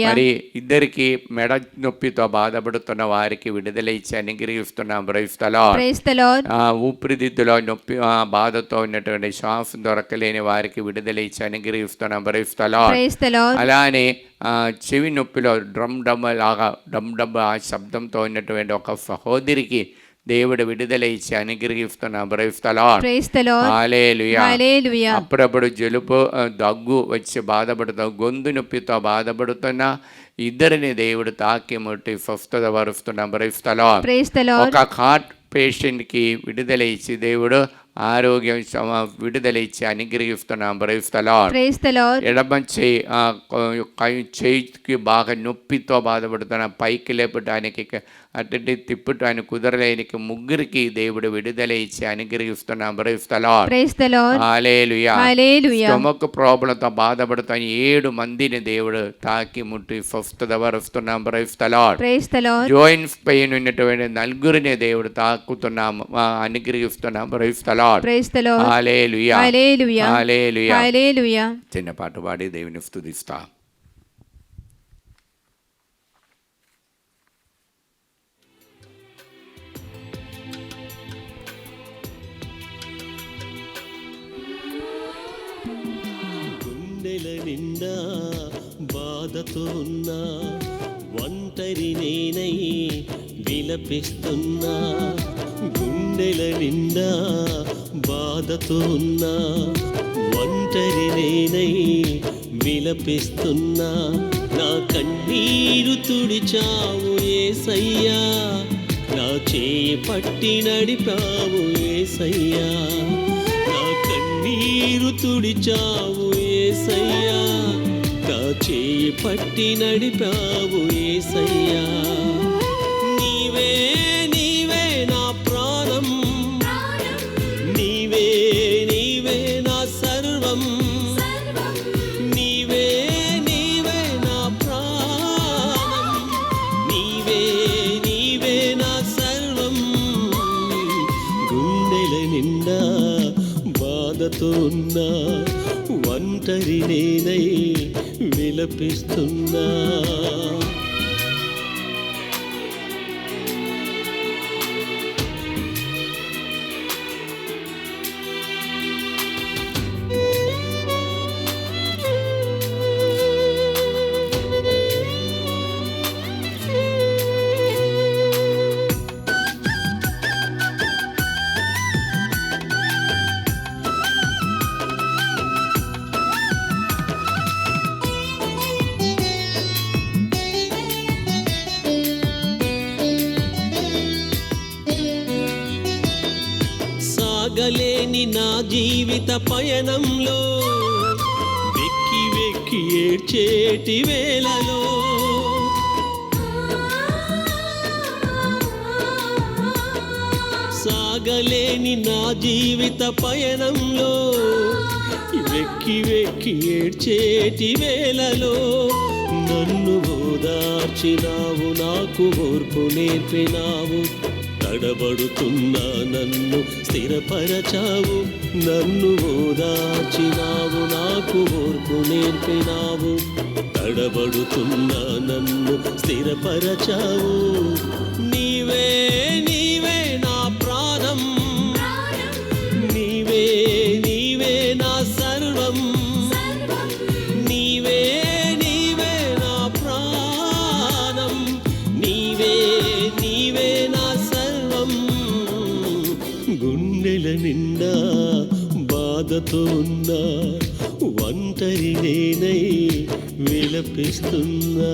మరి ఇద్దరికి మెడ నొప్పితో బాధపడుతున్న వారికి విడుదల ఇచ్చి అనుగ్రహిస్తున్నాం. Praise the Lord. ఊపిరితిత్తులో నొప్పి బాధతో ఉన్నటువంటి శ్వాస దొరకలేని వారికి విడుదల ఇచ్చి అనుగ్రహిస్తున్నాం. Praise the lord. అలానే చెవి నొప్పిలో డ్రమ్ ఆ శబ్దంతో ఉన్నటువంటి ఒక సహోదరికి దేవుడు విడుదల ఇచ్చి అనుగ్రహిస్తున్నాం. Praise the Lord. హల్లెలూయా. అప్పుడప్పుడు జలుబు, దగ్గు వచ్చి బాధపడుతూ, గొంతు నొప్పితో బాధపడుతున్న ఇద్దరిని దేవుడు తాకి ముట్టి స్వస్థత పరుస్తున్నాం. Praise the Lord. ఒక హార్ట్ పేషెంట్కి విడుదల ఇచ్చి దేవుడు ఆరోగ్యం విడుదల ఇచ్చి అనుగ్రహిస్తున్నాం. Praise the lord. ఎడమ చేయికి బాగా నొప్పితో బాధపడుతున్న, పైకి లేపడానికి, అటు తిప్పటానికి కుదరలేనికి ముగ్గురికి దేవుడు విడుదల ఇచ్చి అనుగ్రహిస్తున్నాం. Praise the Lord. Hallelujah. Stomach ప్రాబ్లంతో బాధపడుతున్న 7 మందిని దేవుడు తాకి ముట్టి స్వస్థత పరుస్తున్నాం. Praise the Lord. Joints pain ఉన్నటువంటి 4 దేవుడు తాకుతున్నాం, అనుగ్రహిస్తున్నాం. Praise the Lord. Hallelujah, hallelujah, hallelujah. చిన్న పాట పాడి దేవుని స్తుతిస్తా. గుండెల నిండా బాధతో ఉన్నా, ఒంటరి నేనై విలపిస్తున్నా. గుండెల నిండా బాధతో ఉన్నా, ఒంటరి నేనై విలపిస్తున్నా. నా కన్నీరు తుడిచావు యేసయ్యా, నా చేయి పట్టి నడిపావు యేసయ్యా. నా కన్నీరు తుడిచావు యేసయ్యా, నా చేయి పట్టి నడిపావు యేసయ్యా. నీవే నా బాధతో ఉన్నా, ఒంటరి నేనై విలపిస్తున్నా. సాగలేని నా జీవిత పయనంలో వెక్కి వెక్కి ఏడ్చేటి వేళలో సాగలేని నా జీవిత పయనంలో వెక్కి వెక్కి ఏడ్చేటి వేళలో నన్ను ఓదార్చినావు, నాకు ఓర్పు నేర్పినావు. తడబడుతున్నా నన్ను స్థిరపరచావు, నన్ను ఓదార్చినావు, నాకు ఓర్పు నేర్పినావు. తడబడుతున్నా నన్ను స్థిరపరచావు. నీవే నీవే నా ప్రాణం, నీవే నీవే నా సర్వం, నీవే నీవే నా ప్రాణం, నీవే నీవే నా సర్వం. గుండెల నిండా బాధతో ఉన్నా, ఒంటరి నేనై విలపిస్తున్నా.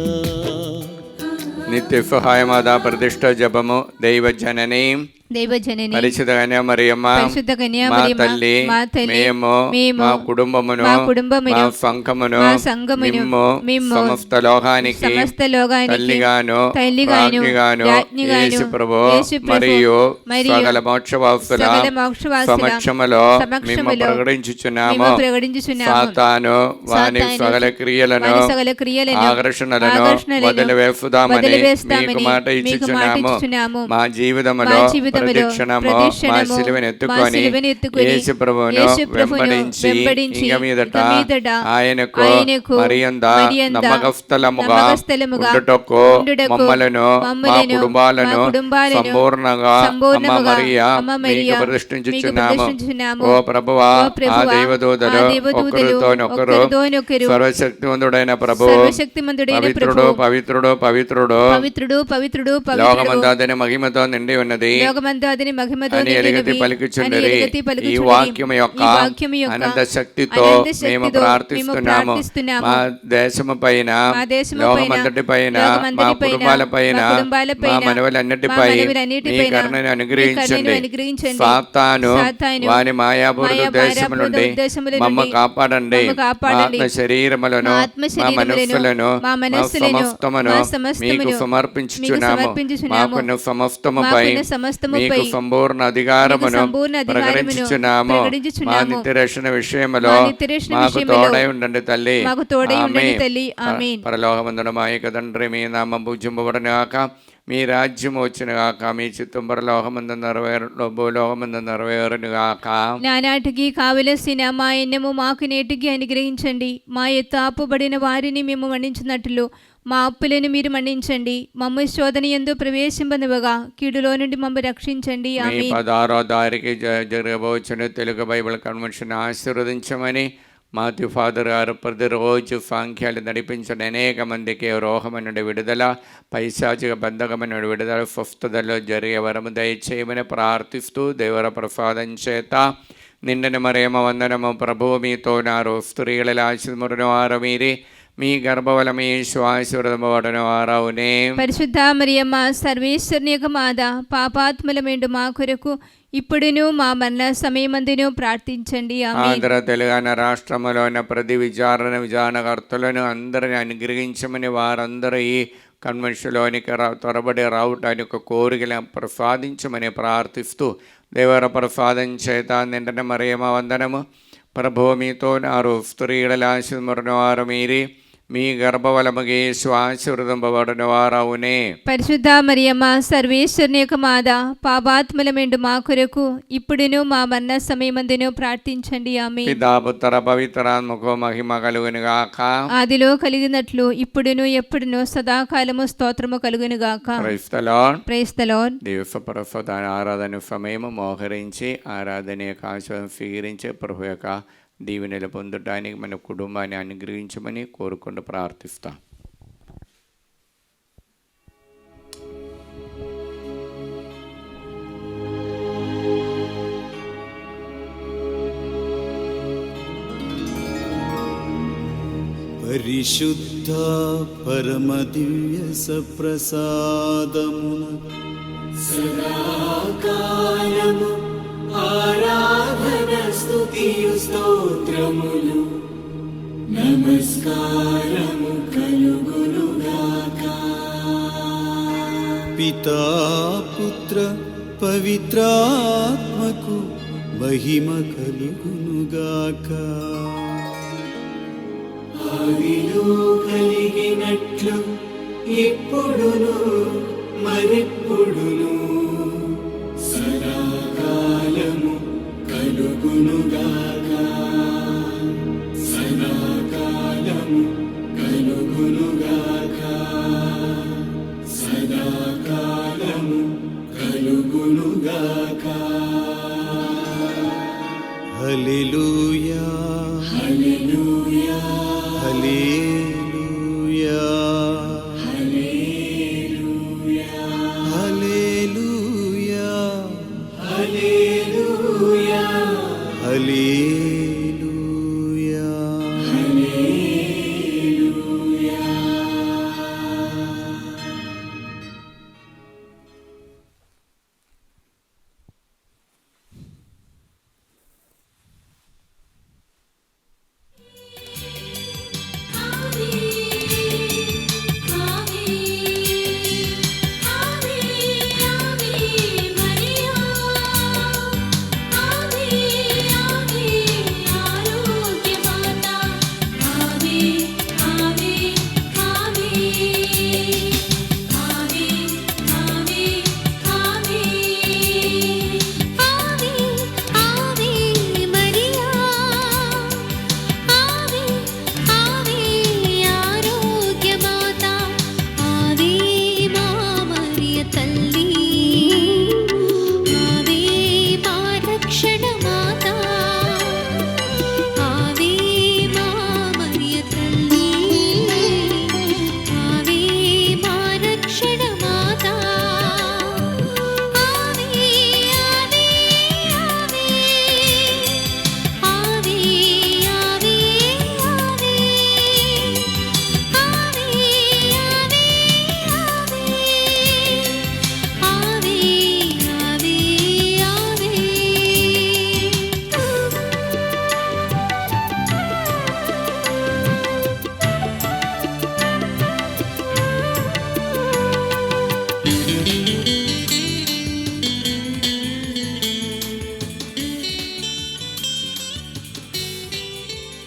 నిత్య సహాయమాదా ప్రతిష్ట జపము దైవజననీ దైవజనని పరిశుద్ధ కన్యామరియమ్మ మా తల్లి, మేము మా కుటుంబమును మా సంఘమును మిమ్ము సమస్త లోకానికి తల్లిగాను యేసు ప్రభువు మరియు సకల మోక్షవాసుల సమక్షములో మిమ్ము ప్రకటించుచున్నాము. సాతాను వాని సకల క్రియలను ఆకర్షణలను వదిలివేసుదామని మీకు మాట ఇచ్చుచున్నాము. మా జీవితములో ప్రతిక్షణము మా సిలువను ఎత్తుకొని యేసు ప్రభువును వెంబడించి ఇంక మీదట ఆయనకు మరింత నమ్మకస్థలముగా ఉండుటకు మమ్మలను మా కుటుంబాలను సంపూర్ణంగా అమ్మ మరియా మీకు ప్రతిష్ఠించుచున్నాము. ఓ ప్రభువా, ఆ దైవదూతలు ఒకరితోనొకరు సర్వశక్తివంతుడైన ప్రభువు పవిత్రుడు పవిత్రుడు పవిత్రుడు లోకమంతా మహిమతో నిండి ఉన్నది అని ఎలుగెత్తి పలుకుచున్నది. ఈ వాక్యము యొక్క అనంత శక్తితో మేము ప్రార్థిస్తున్నాము. మా దేశము పైన, లోకమంతటి పైన, మా కుటుంబాల పైన, మా మనవలన్నిటిపై మీ కరుణను అనుగ్రహించండి. సాతాను వాని మాయాపూరిత ఉద్దేశము నుండి మమ్మ కాపాడండి. ఆత్మ శరీరములను మా మనస్సులను మా సమస్తమును మీకు సమర్పించుచున్నాము. మాకున్న సమస్తముపై మీకు సంపూర్ణ అధికారమును ప్రకటించుచున్నాము. మా నిత్య రక్షణ విషయములో మాకు తోడై ఉండండి తల్లి. ఆమేన్. పరలోకమందున మా యొక్క తండ్రి, మీ నామం పూజింపబడును గాక, మీ రాజ్యం వచ్చును గాక, మీ చిత్తం పరలోకమందు నెరవేరును భూలోకమందు నెరవేరును గాక. నానాటికి కావలసిన మా ఎన్నము మాకు నేటికి అనుగ్రహించండి. మా ఎత్తాపబడిన వారిని మేము మన్నించినట్లు మా అప్పులను మీరు మన్నించండి. మమ్మ శోధన యందు ప్రవేశింపనివ్వగా కీడులో నుండి మమ్మల్ని రక్షించండి. ఆమేన్. 16వ తారీఖు జరగబోచున్న తెలుగు బైబిల్ కన్వెన్షన్ ఆశీర్వదించమని మాథ్యూ ఫాదర్ గారు ప్రతిరోజు సాంఖ్యాలు నడిపించిన అనేక మందికి రోగమైన విడుదల, పైశాచిక బంధకమైన విడుదల, స్వస్థతలో జరిగే వరము దయచేయమని ప్రార్థిస్తూ దేవర ప్రసాదం చేత నిండని మరేమ వందనము. ప్రభువు మీతో నారు, స్త్రీలలో ఆశీర్వదించిన వారు మీరే, మీ గర్భఫలము యేసు ఆశీర్వదింపబడిన వారవునే. పరిశుద్ధ మరియమ్మ సర్వేశ్వరుని యొక్క మాత, పాపాత్ములమేండు మా కొరకు ఇప్పుడును మా మరణ సమయమందును ప్రార్థించండి. ఆంధ్ర తెలంగాణ రాష్ట్రములోని ప్రతి విచారణకర్తలను అందరిని అనుగ్రహించమని, వారందరూ ఈ కన్వెన్షన్లోనికి త్వరబడి రావటానికి కోరికలను ప్రసాదించమని ప్రార్థిస్తూ దేవర ప్రసాదం చేత నిండని మరియమ్మ వందనము. ప్రభువు మీతో నారు, స్త్రీలలో ఆశీర్వదించిన వారు మీరే, మీ గర్భవలముగే శ్వాసృతంబడిన వారవునే. పరిశుద్ధ మరియమ్మ సర్వేశ్వరుని యొక్క మాత, పాపాత్ములమెండు మా కొరకు ఇప్పుడును మా మరణ సమయమందును ప్రార్థించండి. ఆమేన్. పితా పుత్ర పవిత్రాత్మకు మహిమ కలుగును గాక. ఆదిలో కలిగినట్లు ఇప్పుడును ఎప్పుడును సదాకాలము స్తోత్రము కలుగును గాక. Praise the Lord. Praise the Lord. దేవప్రభు ఆరాధన సమయము మోహరించి ఆరాధన యొక్క ఆశీర్వాదం స్వీకరించి ప్రభు యొక్క దీవెనలు పొందడానికి మన కుటుంబాన్ని అనుగ్రహించమని కోరుకుంటూ ప్రార్థిస్తాం. పరిశుద్ధ పరమ దివ్య సప్రసాదమున సదాకాలము ఆరాధన స్తుతియు స్తోత్రములు నమస్కారము కలుగునుగాక. పితా పుత్ర పవిత్రాత్మకు మహిమ కలుగునుగాక. ఆదిలో కలిగినట్లు ఇప్పుడును మరెప్పుడును సదాకాలము కలుగునుగాక. సదాకాలము కలుగునుగాక. సదాకాలము కలుగునుగాక. హల్లెలూయా.